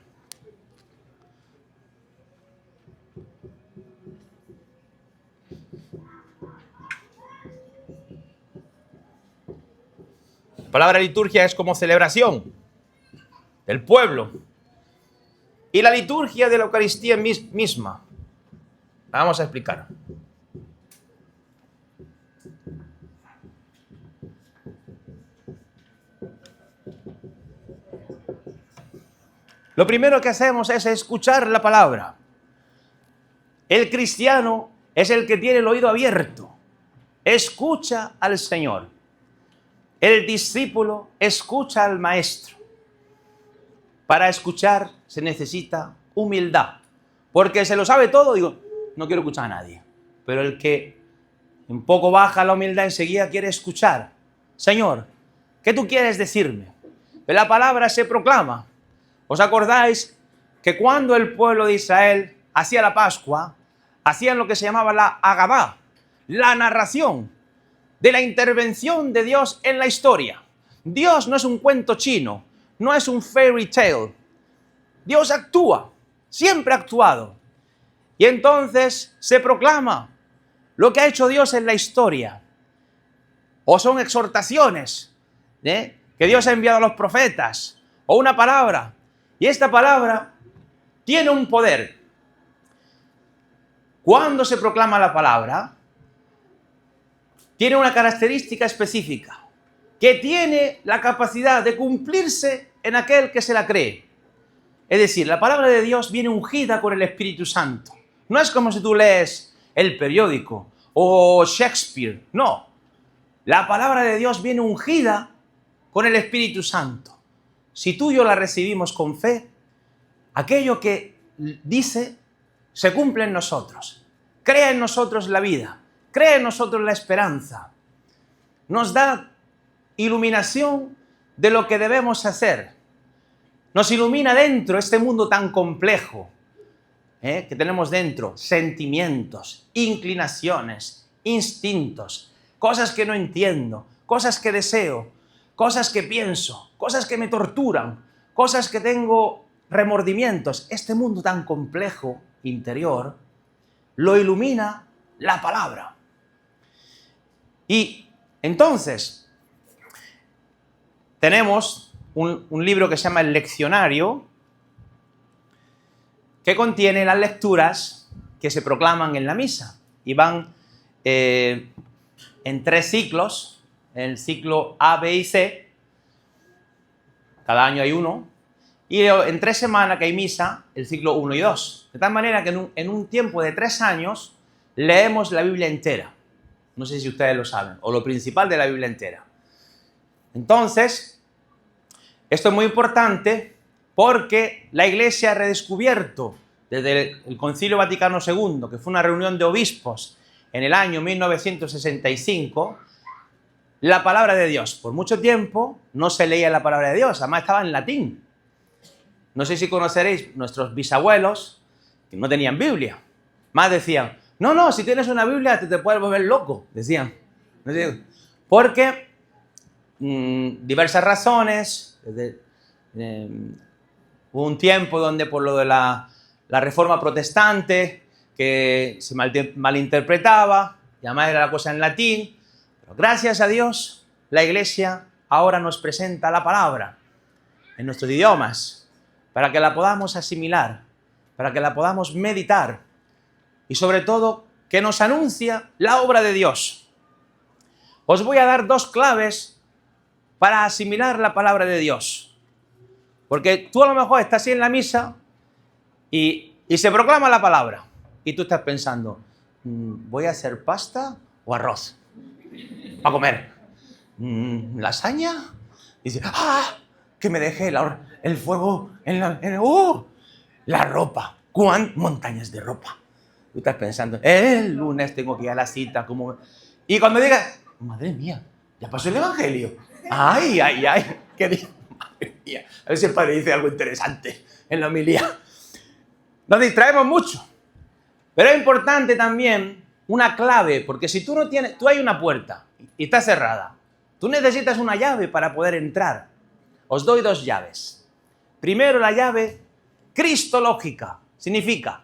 La palabra liturgia es como celebración del pueblo. Y la liturgia de la Eucaristía misma. La vamos a explicar. Lo primero que hacemos es escuchar la palabra. El cristiano es el que tiene el oído abierto. Escucha al Señor. El discípulo escucha al maestro. Para escuchar se necesita humildad. Porque se lo sabe todo, digo, no quiero escuchar a nadie. Pero el que un poco baja la humildad enseguida quiere escuchar. Señor, ¿qué tú quieres decirme? La palabra se proclama. ¿Os acordáis que cuando el pueblo de Israel hacía la Pascua, hacían lo que se llamaba la Agadá, la narración de la intervención de Dios en la historia? Dios no es un cuento chino, no es un fairy tale. Dios actúa, siempre ha actuado. Y entonces se proclama lo que ha hecho Dios en la historia. O son exhortaciones que Dios ha enviado a los profetas, o una palabra. Y esta palabra tiene un poder. Cuando se proclama la palabra, tiene una característica específica, que tiene la capacidad de cumplirse en aquel que se la cree. Es decir, la palabra de Dios viene ungida con el Espíritu Santo. No es como si tú lees el periódico o Shakespeare, no. La palabra de Dios viene ungida con el Espíritu Santo. Si tú y yo la recibimos con fe, aquello que dice se cumple en nosotros. Crea en nosotros la vida, crea en nosotros la esperanza. Nos da iluminación de lo que debemos hacer. Nos ilumina dentro este mundo tan complejo que tenemos dentro. Sentimientos, inclinaciones, instintos, cosas que no entiendo, cosas que deseo, cosas que pienso, cosas que me torturan, cosas que tengo remordimientos. Este mundo tan complejo interior lo ilumina la palabra. Y entonces tenemos un libro que se llama El Leccionario, que contiene las lecturas que se proclaman en la misa. Y van en 3 ciclos, el ciclo A, B y C, cada año hay uno, y en 3 semanas que hay misa, el ciclo 1 y 2. De tal manera que en un tiempo de 3 años leemos la Biblia entera. No sé si ustedes lo saben, o lo principal de la Biblia entera. Entonces, esto es muy importante porque la Iglesia ha redescubierto desde el Concilio Vaticano II, que fue una reunión de obispos en el año 1965, la palabra de Dios. Por mucho tiempo no se leía la palabra de Dios, además estaba en latín. No sé si conoceréis nuestros bisabuelos, que no tenían Biblia. Más decían, no, si tienes una Biblia te puedes volver loco, decían. Porque diversas razones, hubo un tiempo donde por lo de la reforma protestante, que se malinterpretaba, y además era la cosa en latín, pero gracias a Dios, la Iglesia ahora nos presenta la palabra en nuestros idiomas, para que la podamos asimilar, para que la podamos meditar, y sobre todo, que nos anuncia la obra de Dios. Os voy a dar 2 claves para asimilar la palabra de Dios. Porque tú a lo mejor estás así en la misa y se proclama la palabra. Y tú estás pensando, ¿voy a hacer pasta o arroz para comer? ¿Lasaña? Y dices, que me deje el fuego la ropa. ¿Cuántas montañas de ropa? Tú estás pensando, el lunes tengo que ir a la cita. Y cuando digas, madre mía, ya pasó el Evangelio. Ay, ¿qué dice? Madre mía. A ver si el padre dice algo interesante en la homilía. Nos distraemos mucho. Pero es importante también una clave, porque si tú hay una puerta y está cerrada, tú necesitas una llave para poder entrar. Os doy 2 llaves. Primero, la llave cristológica. Significa,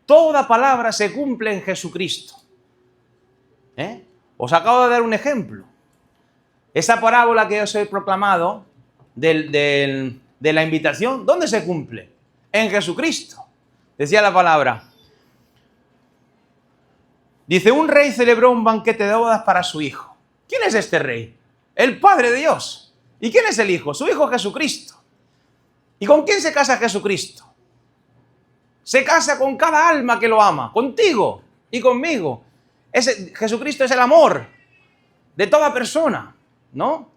toda palabra se cumple en Jesucristo. Os acabo de dar un ejemplo. Esa parábola que os he proclamado de la invitación, ¿dónde se cumple? En Jesucristo. Decía la palabra. Dice, un rey celebró un banquete de bodas para su hijo. ¿Quién es este rey? El Padre de Dios. ¿Y quién es el hijo? Su hijo Jesucristo. ¿Y con quién se casa Jesucristo? Se casa con cada alma que lo ama, contigo y conmigo. Jesucristo es el amor de toda persona, ¿no?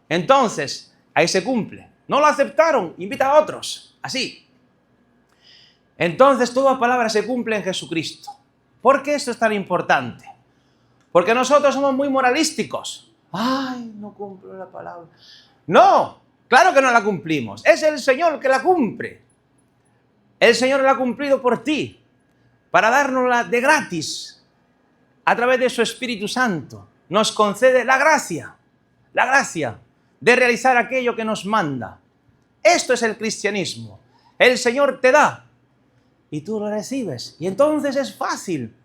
Entonces, ahí se cumple. No lo aceptaron, invita a otros, así. Entonces, toda palabra se cumple en Jesucristo. ¿Por qué esto es tan importante? Porque nosotros somos muy moralísticos. Ay, no cumplo la palabra. No, claro que no la cumplimos. Es el Señor que la cumple. El Señor la ha cumplido por ti, para dárnosla de gratis, a través de su Espíritu Santo. Nos concede la gracia de realizar aquello que nos manda. Esto es el cristianismo. El Señor te da y tú lo recibes. Y entonces es fácil,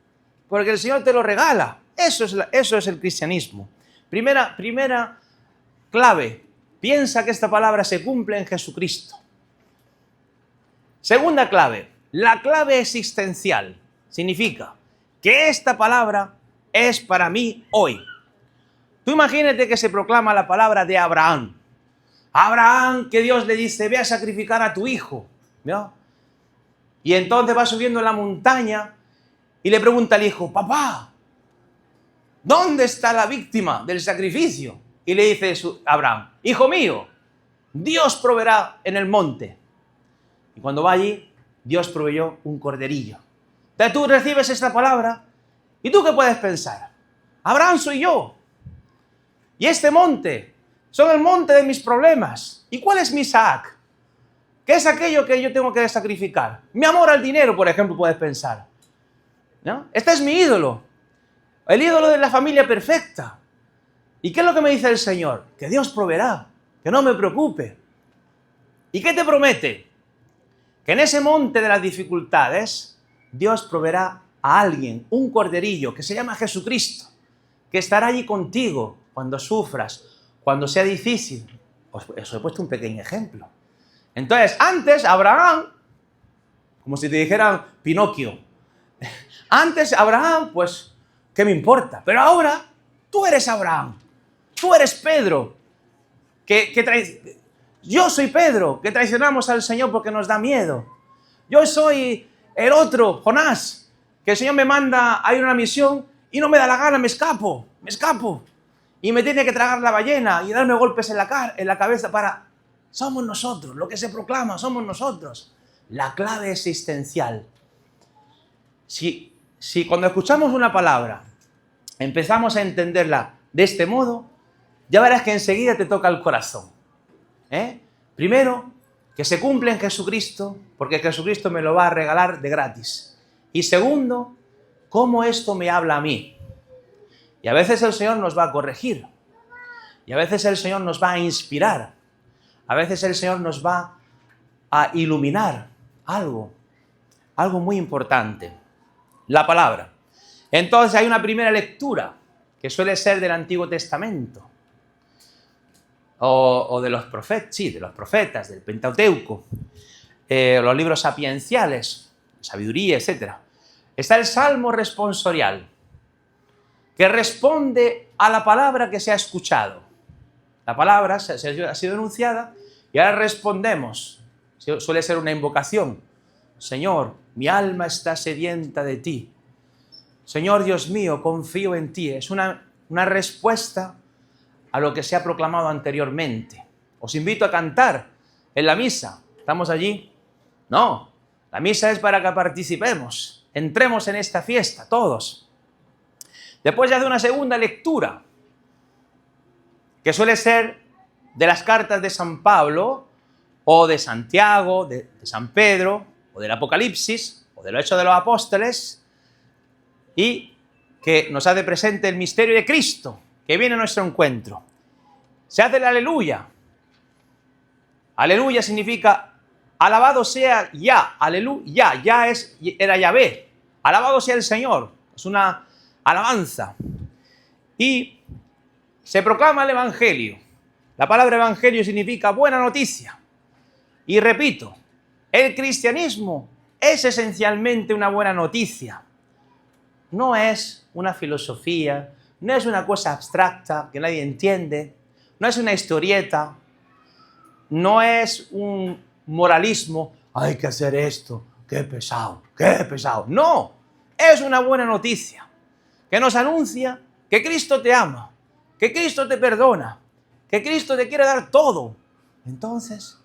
porque el Señor te lo regala. Eso es el cristianismo. Primera clave, piensa que esta palabra se cumple en Jesucristo. Segunda clave, la clave existencial. Significa que esta palabra es para mí hoy. Tú imagínate que se proclama la palabra de Abraham. Abraham, que Dios le dice, ve a sacrificar a tu hijo. ¿No? Y entonces va subiendo la montaña y le pregunta al hijo, papá, ¿dónde está la víctima del sacrificio? Y le dice Abraham, hijo mío, Dios proveerá en el monte. Y cuando va allí, Dios proveyó un corderillo. Entonces tú recibes esta palabra, ¿y tú qué puedes pensar? Abraham soy yo. Y este monte, son el monte de mis problemas. ¿Y cuál es mi Isaac? ¿Qué es aquello que yo tengo que sacrificar? Mi amor al dinero, por ejemplo, puedes pensar. ¿No? Este es mi ídolo. El ídolo de la familia perfecta. ¿Y qué es lo que me dice el Señor? Que Dios proveerá, que no me preocupe. ¿Y qué te promete? Que en ese monte de las dificultades, Dios proveerá a alguien, un corderillo, que se llama Jesucristo, que estará allí contigo cuando sufras, cuando sea difícil. Os he puesto un pequeño ejemplo. Entonces, antes Abraham, como si te dijeran Pinocchio, antes Abraham, pues, ¿qué me importa? Pero ahora tú eres Abraham, tú eres Pedro, yo soy Pedro, que traicionamos al Señor porque nos da miedo. Yo soy el otro, Jonás, que el Señor me manda a ir a una misión y no me da la gana, me escapo. Y me tiene que tragar la ballena y darme golpes en la cabeza para... Somos nosotros, lo que se proclama, somos nosotros. La clave existencial. Si cuando escuchamos una palabra empezamos a entenderla de este modo, ya verás que enseguida te toca el corazón. Primero, que se cumple en Jesucristo, porque Jesucristo me lo va a regalar de gratis. Y segundo, cómo esto me habla a mí. Y a veces el Señor nos va a corregir. Y a veces el Señor nos va a inspirar. A veces el Señor nos va a iluminar algo muy importante. La palabra. Entonces hay una primera lectura, que suele ser del Antiguo Testamento. O de los profetas, de los profetas, del Pentateuco. Los libros sapienciales, sabiduría, etc. Está el Salmo responsorial, que responde a la palabra que se ha escuchado. La palabra ha sido enunciada y ahora respondemos. Suele ser una invocación. Señor, mi alma está sedienta de ti. Señor Dios mío, confío en ti. Es una respuesta a lo que se ha proclamado anteriormente. Os invito a cantar en la misa. ¿Estamos allí? No, la misa es para que participemos. Entremos en esta fiesta, todos. Después ya de una segunda lectura, que suele ser de las cartas de San Pablo, o de Santiago, de San Pedro, o del Apocalipsis, o de los Hechos de los Apóstoles, y que nos hace presente el misterio de Cristo, que viene a nuestro encuentro. Se hace el aleluya. Aleluya significa alabado sea ya, aleluya, era Yahvé. Alabado sea el Señor. Es una alabanza. Y se proclama el Evangelio. La palabra Evangelio significa buena noticia. Y repito, el cristianismo es esencialmente una buena noticia. No es una filosofía, no es una cosa abstracta que nadie entiende, no es una historieta, no es un moralismo, hay que hacer esto, qué pesado, qué pesado. No, es una buena noticia que nos anuncia que Cristo te ama, que Cristo te perdona, que Cristo te quiere dar todo. Entonces,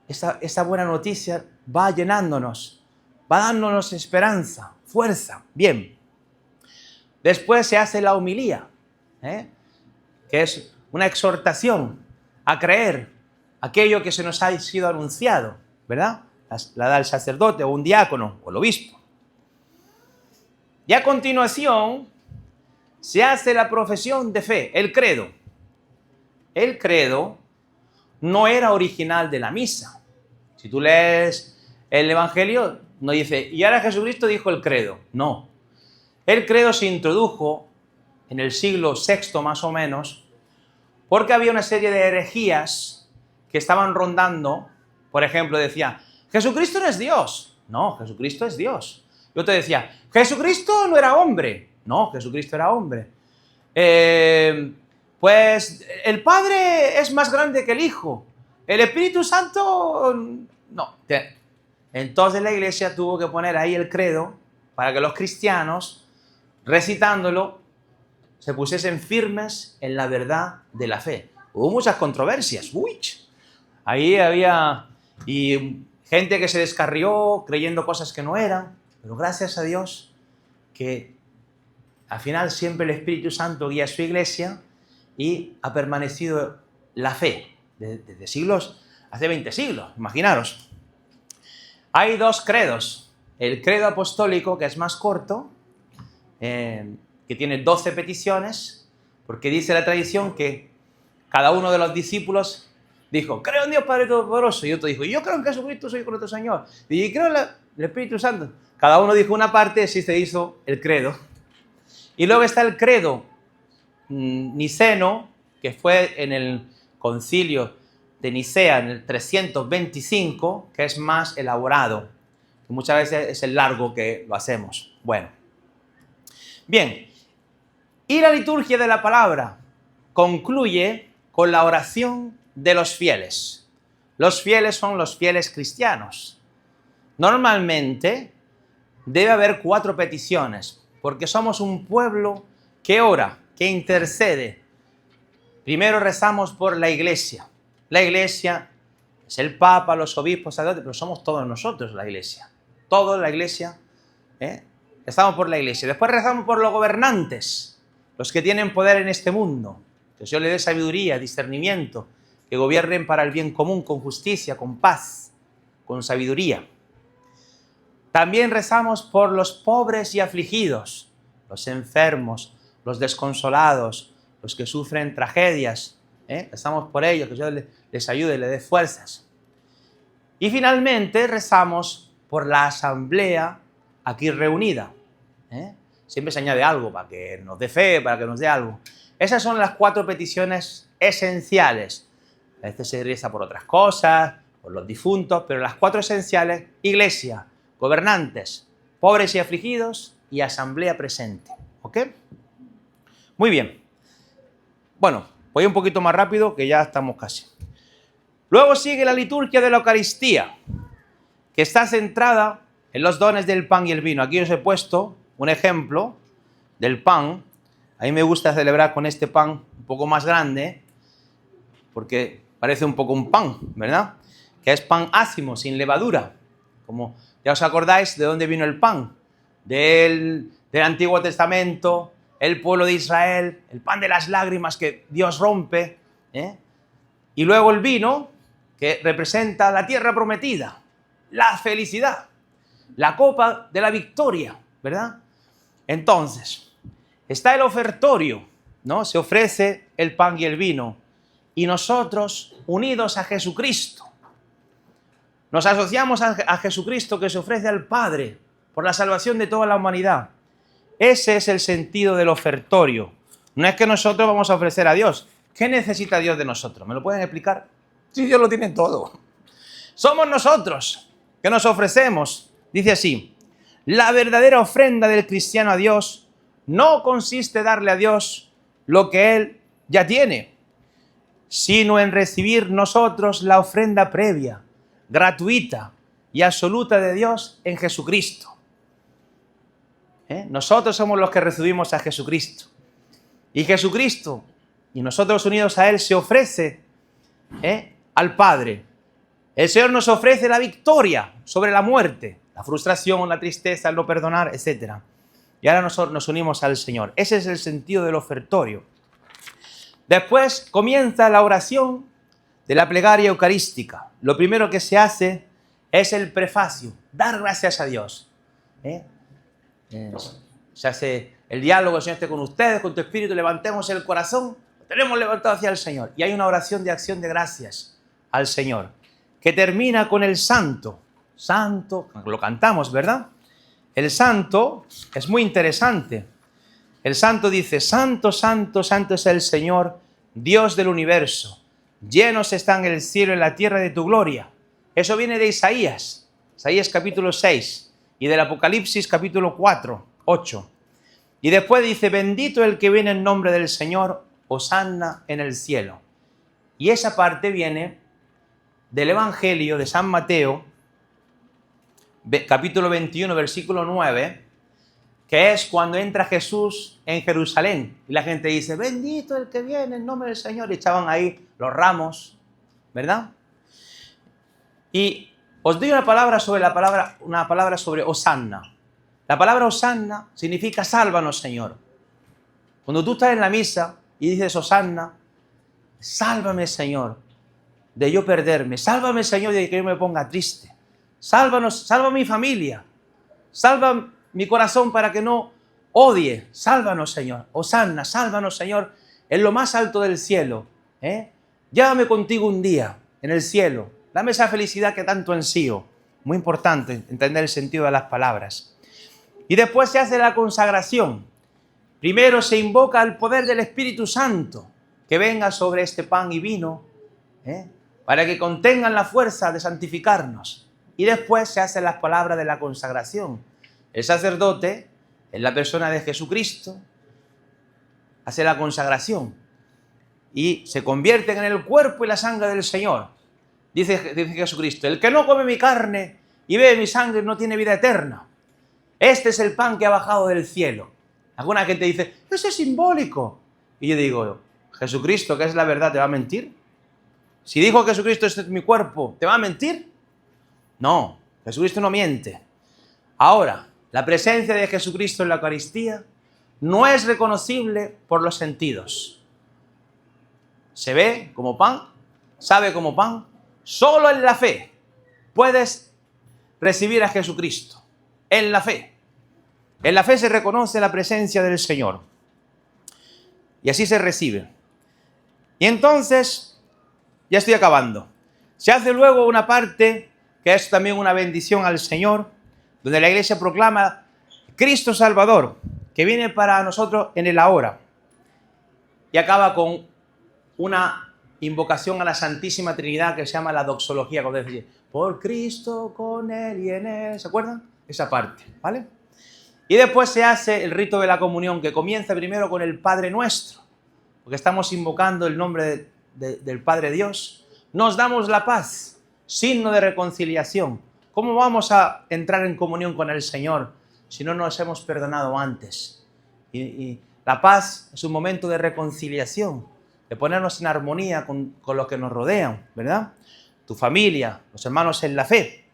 esta buena noticia va llenándonos, va dándonos esperanza, fuerza. Bien. Después se hace la homilía, que es una exhortación a creer aquello que se nos ha sido anunciado, ¿verdad? La da el sacerdote o un diácono o el obispo. Y a continuación se hace la profesión de fe, el credo. El credo no era original de la misa. Si tú lees el Evangelio, no dice, y ahora Jesucristo dijo el credo. No. El credo se introdujo en el siglo VI más o menos, porque había una serie de herejías que estaban rondando. Por ejemplo, decía, Jesucristo no es Dios. No, Jesucristo es Dios. Yo te decía, Jesucristo no era hombre. No, Jesucristo era hombre. Pues el Padre es más grande que el Hijo. El Espíritu Santo, no. Entonces la Iglesia tuvo que poner ahí el credo para que los cristianos, recitándolo, se pusiesen firmes en la verdad de la fe. Hubo muchas controversias. Ahí había gente que se descarrió creyendo cosas que no eran, pero gracias a Dios que al final siempre el Espíritu Santo guía a su Iglesia y ha permanecido la fe desde siglos, hace 20 siglos, imaginaros. Hay dos credos. El credo apostólico, que es más corto, que tiene 12 peticiones, porque dice la tradición que cada uno de los discípulos dijo, creo en Dios Padre Todopoderoso, y otro dijo, yo creo en Jesucristo, soy con nuestro Señor, y creo en el Espíritu Santo. Cada uno dijo una parte, así se hizo el credo. Y luego está el credo niceno, que fue concilio de Nicea en el 325, que es más elaborado. Muchas veces es el largo que lo hacemos. Bueno. Bien. Y la liturgia de la palabra concluye con la oración de los fieles. Los fieles son los fieles cristianos. Normalmente debe haber 4 peticiones, porque somos un pueblo que ora, que intercede. Primero rezamos por la Iglesia. La Iglesia es el Papa, los obispos, sacerdotes, pero somos todos nosotros la Iglesia. Todos la Iglesia, rezamos por la Iglesia. Después rezamos por los gobernantes, los que tienen poder en este mundo. Que Dios les dé sabiduría, discernimiento, que gobiernen para el bien común, con justicia, con paz, con sabiduría. También rezamos por los pobres y afligidos, los enfermos, los desconsolados, los que sufren tragedias. Rezamos por ellos, que Dios les ayude, les dé fuerzas. Y finalmente rezamos por la asamblea aquí reunida. Siempre se añade algo para que nos dé fe, para que nos dé algo. Esas son las 4 peticiones esenciales. A veces se reza por otras cosas, por los difuntos, pero las 4 esenciales: Iglesia, gobernantes, pobres y afligidos y asamblea presente. ¿Ok? Muy bien. Bueno, voy un poquito más rápido, que ya estamos casi. Luego sigue la liturgia de la Eucaristía, que está centrada en los dones del pan y el vino. Aquí os he puesto un ejemplo del pan. A mí me gusta celebrar con este pan un poco más grande, porque parece un poco un pan, ¿verdad? Que es pan ácimo, sin levadura. Como ya os acordáis de dónde vino el pan. Del Antiguo Testamento, el pueblo de Israel, el pan de las lágrimas que Dios rompe. Y luego el vino, que representa la tierra prometida, la felicidad, la copa de la victoria, ¿verdad? Entonces, está el ofertorio, ¿no? Se ofrece el pan y el vino. Y nosotros, unidos a Jesucristo, nos asociamos a Jesucristo, que se ofrece al Padre por la salvación de toda la humanidad. Ese es el sentido del ofertorio. No es que nosotros vamos a ofrecer a Dios. ¿Qué necesita Dios de nosotros? ¿Me lo pueden explicar? Sí, Dios lo tiene todo. Somos nosotros que nos ofrecemos. Dice así: la verdadera ofrenda del cristiano a Dios no consiste en darle a Dios lo que Él ya tiene, sino en recibir nosotros la ofrenda previa, gratuita y absoluta de Dios en Jesucristo. Nosotros somos los que recibimos a Jesucristo. Y Jesucristo, y nosotros unidos a Él, se ofrece al Padre. El Señor nos ofrece la victoria sobre la muerte, la frustración, la tristeza, el no perdonar, etc. Y ahora nosotros nos unimos al Señor. Ese es el sentido del ofertorio. Después comienza la oración de la plegaria eucarística. Lo primero que se hace es el prefacio, dar gracias a Dios. Se hace el diálogo: el Señor esté con ustedes, con tu espíritu, levantemos el corazón, lo tenemos levantado hacia el Señor. Y hay una oración de acción de gracias al Señor, que termina con el santo. Santo, lo cantamos, ¿verdad? El santo es muy interesante. El santo dice: santo, santo, santo es el Señor, Dios del universo. Llenos están el cielo y la tierra de tu gloria. Eso viene de Isaías. Isaías capítulo 6. Y del Apocalipsis capítulo 4, 8. Y después dice: bendito el que viene en nombre del Señor, hosanna en el cielo. Y esa parte viene del Evangelio de San Mateo, capítulo 21, versículo 9, que es cuando entra Jesús en Jerusalén. Y la gente dice: bendito el que viene en nombre del Señor. Y echaban ahí los ramos, ¿verdad? Y os doy una palabra sobre hosanna. La palabra hosanna significa sálvanos, Señor. Cuando tú estás en la misa y dices hosanna, sálvame, Señor, de yo perderme. Sálvame, Señor, de que yo me ponga triste. Sálvanos, salva mi familia. Salva mi corazón para que no odie. Sálvanos, Señor. Hosanna, sálvanos, Señor, en lo más alto del cielo. Llévame contigo un día en el cielo. Dame esa felicidad que tanto ansío. Muy importante entender el sentido de las palabras. Y después se hace la consagración. Primero se invoca al poder del Espíritu Santo, que venga sobre este pan y vino para que contengan la fuerza de santificarnos. Y después se hacen las palabras de la consagración. El sacerdote, en la persona de Jesucristo, hace la consagración y se convierten en el cuerpo y la sangre del Señor. Dice Jesucristo: el que no come mi carne y bebe mi sangre no tiene vida eterna. Este es el pan que ha bajado del cielo. Alguna gente dice: eso es simbólico. Y yo digo: Jesucristo, que es la verdad, ¿te va a mentir? Si dijo Jesucristo: este es mi cuerpo, ¿te va a mentir? No, Jesucristo no miente. Ahora, la presencia de Jesucristo en la Eucaristía no es reconocible por los sentidos. Se ve como pan, sabe como pan. Solo en la fe puedes recibir a Jesucristo. En la fe. En la fe se reconoce la presencia del Señor. Y así se recibe. Y entonces, ya estoy acabando. Se hace luego una parte que es también una bendición al Señor, donde la Iglesia proclama Cristo Salvador, que viene para nosotros en el ahora. Y acaba con una invocación a la Santísima Trinidad que se llama la doxología, cuando dice: por Cristo, con Él y en Él. ¿Se acuerdan? Esa parte, ¿vale? Y después se hace el rito de la comunión, que comienza primero con el Padre Nuestro, porque estamos invocando el nombre del Padre Dios. Nos damos la paz, signo de reconciliación. ¿Cómo vamos a entrar en comunión con el Señor si no nos hemos perdonado antes? Y la paz es un momento de reconciliación, de ponernos en armonía con los que nos rodean, ¿verdad? Tu familia, los hermanos en la fe.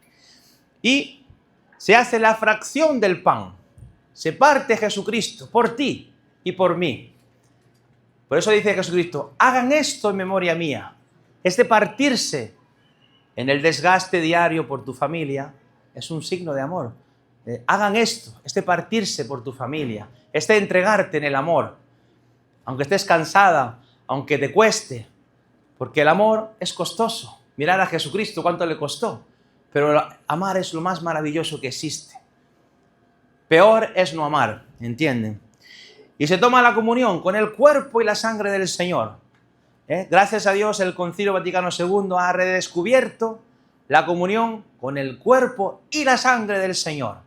Y se hace la fracción del pan. Se parte Jesucristo por ti y por mí. Por eso dice Jesucristo: hagan esto en memoria mía. Este partirse en el desgaste diario por tu familia es un signo de amor. Hagan esto, este partirse por tu familia, este entregarte en el amor, aunque estés cansada, aunque te cueste, porque el amor es costoso. Mirar a Jesucristo cuánto le costó, pero amar es lo más maravilloso que existe. Peor es no amar, ¿entienden? Y se toma la comunión con el cuerpo y la sangre del Señor. Gracias a Dios, el Concilio Vaticano II ha redescubierto la comunión con el cuerpo y la sangre del Señor.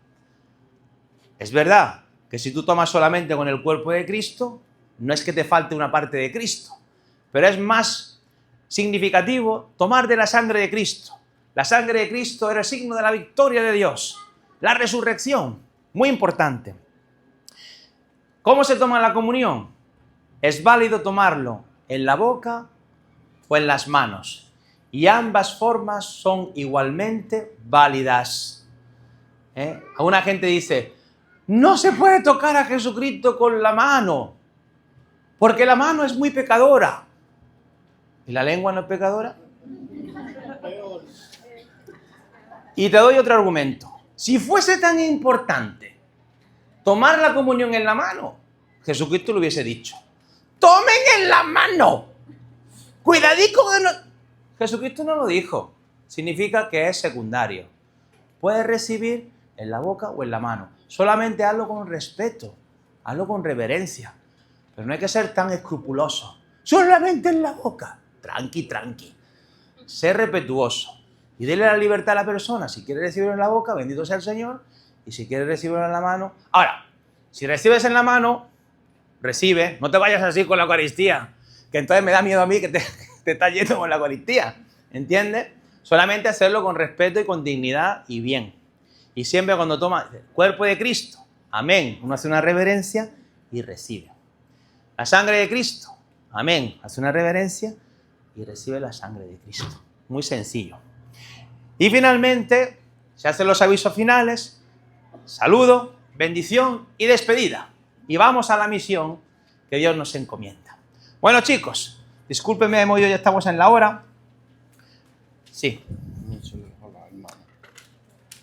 Es verdad que si tú tomas solamente con el cuerpo de Cristo, no es que te falte una parte de Cristo, pero es más significativo tomar de la sangre de Cristo. La sangre de Cristo era el signo de la victoria de Dios, la resurrección, muy importante. ¿Cómo se toma la comunión? Es válido tomarlo en la boca o en las manos, y ambas formas son igualmente válidas. Alguna gente dice: no se puede tocar a Jesucristo con la mano, porque la mano es muy pecadora. ¿Y la lengua no es pecadora? Y te doy otro argumento. Si fuese tan importante tomar la comunión en la mano, Jesucristo lo hubiese dicho: ¡tomen en la mano! ¡Cuidadico que no! Jesucristo no lo dijo. Significa que es secundario. Puedes recibir en la boca o en la mano. Solamente hazlo con respeto, hazlo con reverencia. Pero no hay que ser tan escrupuloso. Solamente en la boca. Tranqui, tranqui. Sé respetuoso. Y dile la libertad a la persona. Si quiere recibirlo en la boca, bendito sea el Señor. Y si quiere recibirlo en la mano... Ahora, si recibes en la mano, recibe. No te vayas así con la Eucaristía, que entonces me da miedo a mí que te estás yendo con la Eucaristía. ¿Entiendes? Solamente hacerlo con respeto y con dignidad y bien. Y siempre cuando toma el cuerpo de Cristo, amén, uno hace una reverencia y recibe. La sangre de Cristo, amén, hace una reverencia y recibe la sangre de Cristo. Muy sencillo. Y finalmente, se hacen los avisos finales, saludo, bendición y despedida. Y vamos a la misión que Dios nos encomienda. Bueno, chicos, discúlpenme, ya estamos en la hora. Sí.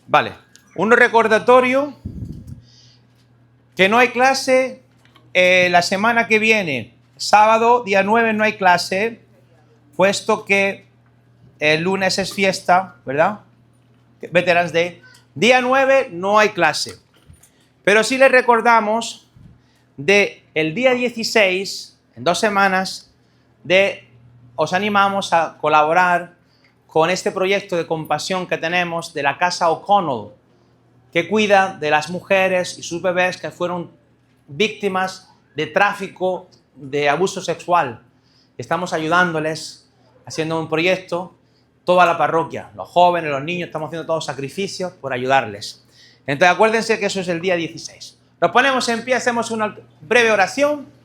Vale. Un recordatorio que no hay clase la semana que viene. Sábado, día 9, no hay clase, puesto que el lunes es fiesta, ¿verdad? Veterans Day. Día 9 no hay clase. Pero sí les recordamos de el día 16, en 2 semanas, de os animamos a colaborar con este proyecto de compasión que tenemos de la Casa O'Connell, que cuida de las mujeres y sus bebés que fueron víctimas de tráfico, de abuso sexual. Estamos ayudándoles, haciendo un proyecto, toda la parroquia, los jóvenes, los niños, estamos haciendo todos sacrificios por ayudarles. Entonces acuérdense que eso es el día 16. Nos ponemos en pie, hacemos una breve oración.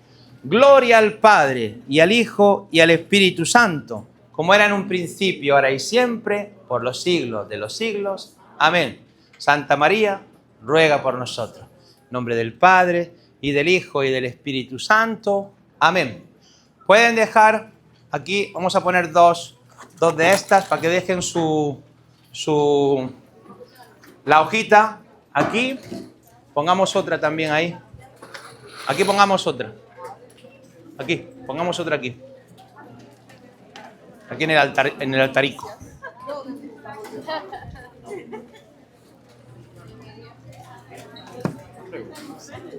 Gloria al Padre, y al Hijo, y al Espíritu Santo, como era en un principio, ahora y siempre, por los siglos de los siglos. Amén. Santa María, ruega por nosotros. En nombre del Padre, y del Hijo, y del Espíritu Santo. Amén. Pueden dejar, aquí vamos a poner dos de estas para que dejen la hojita aquí. Pongamos otra también ahí. Aquí pongamos otra. Aquí, pongamos otra aquí. Aquí en el altarico.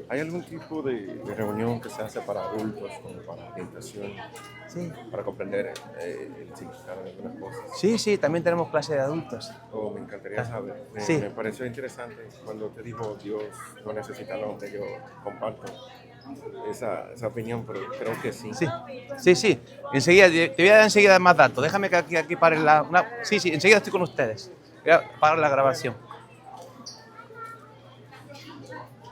¿Hay algún tipo de reunión que se hace para adultos, como para orientación, Sí. para comprender el significado de algunas cosas? Sí, también tenemos clase de adultos. Me encantaría saber. Sí. Me pareció interesante cuando te dijo Dios no necesita al hombre. Yo comparto esa opinión, pero creo que sí. Sí. Enseguida, te voy a dar enseguida más datos. Déjame que aquí pare sí, enseguida estoy con ustedes. Voy a parar la grabación.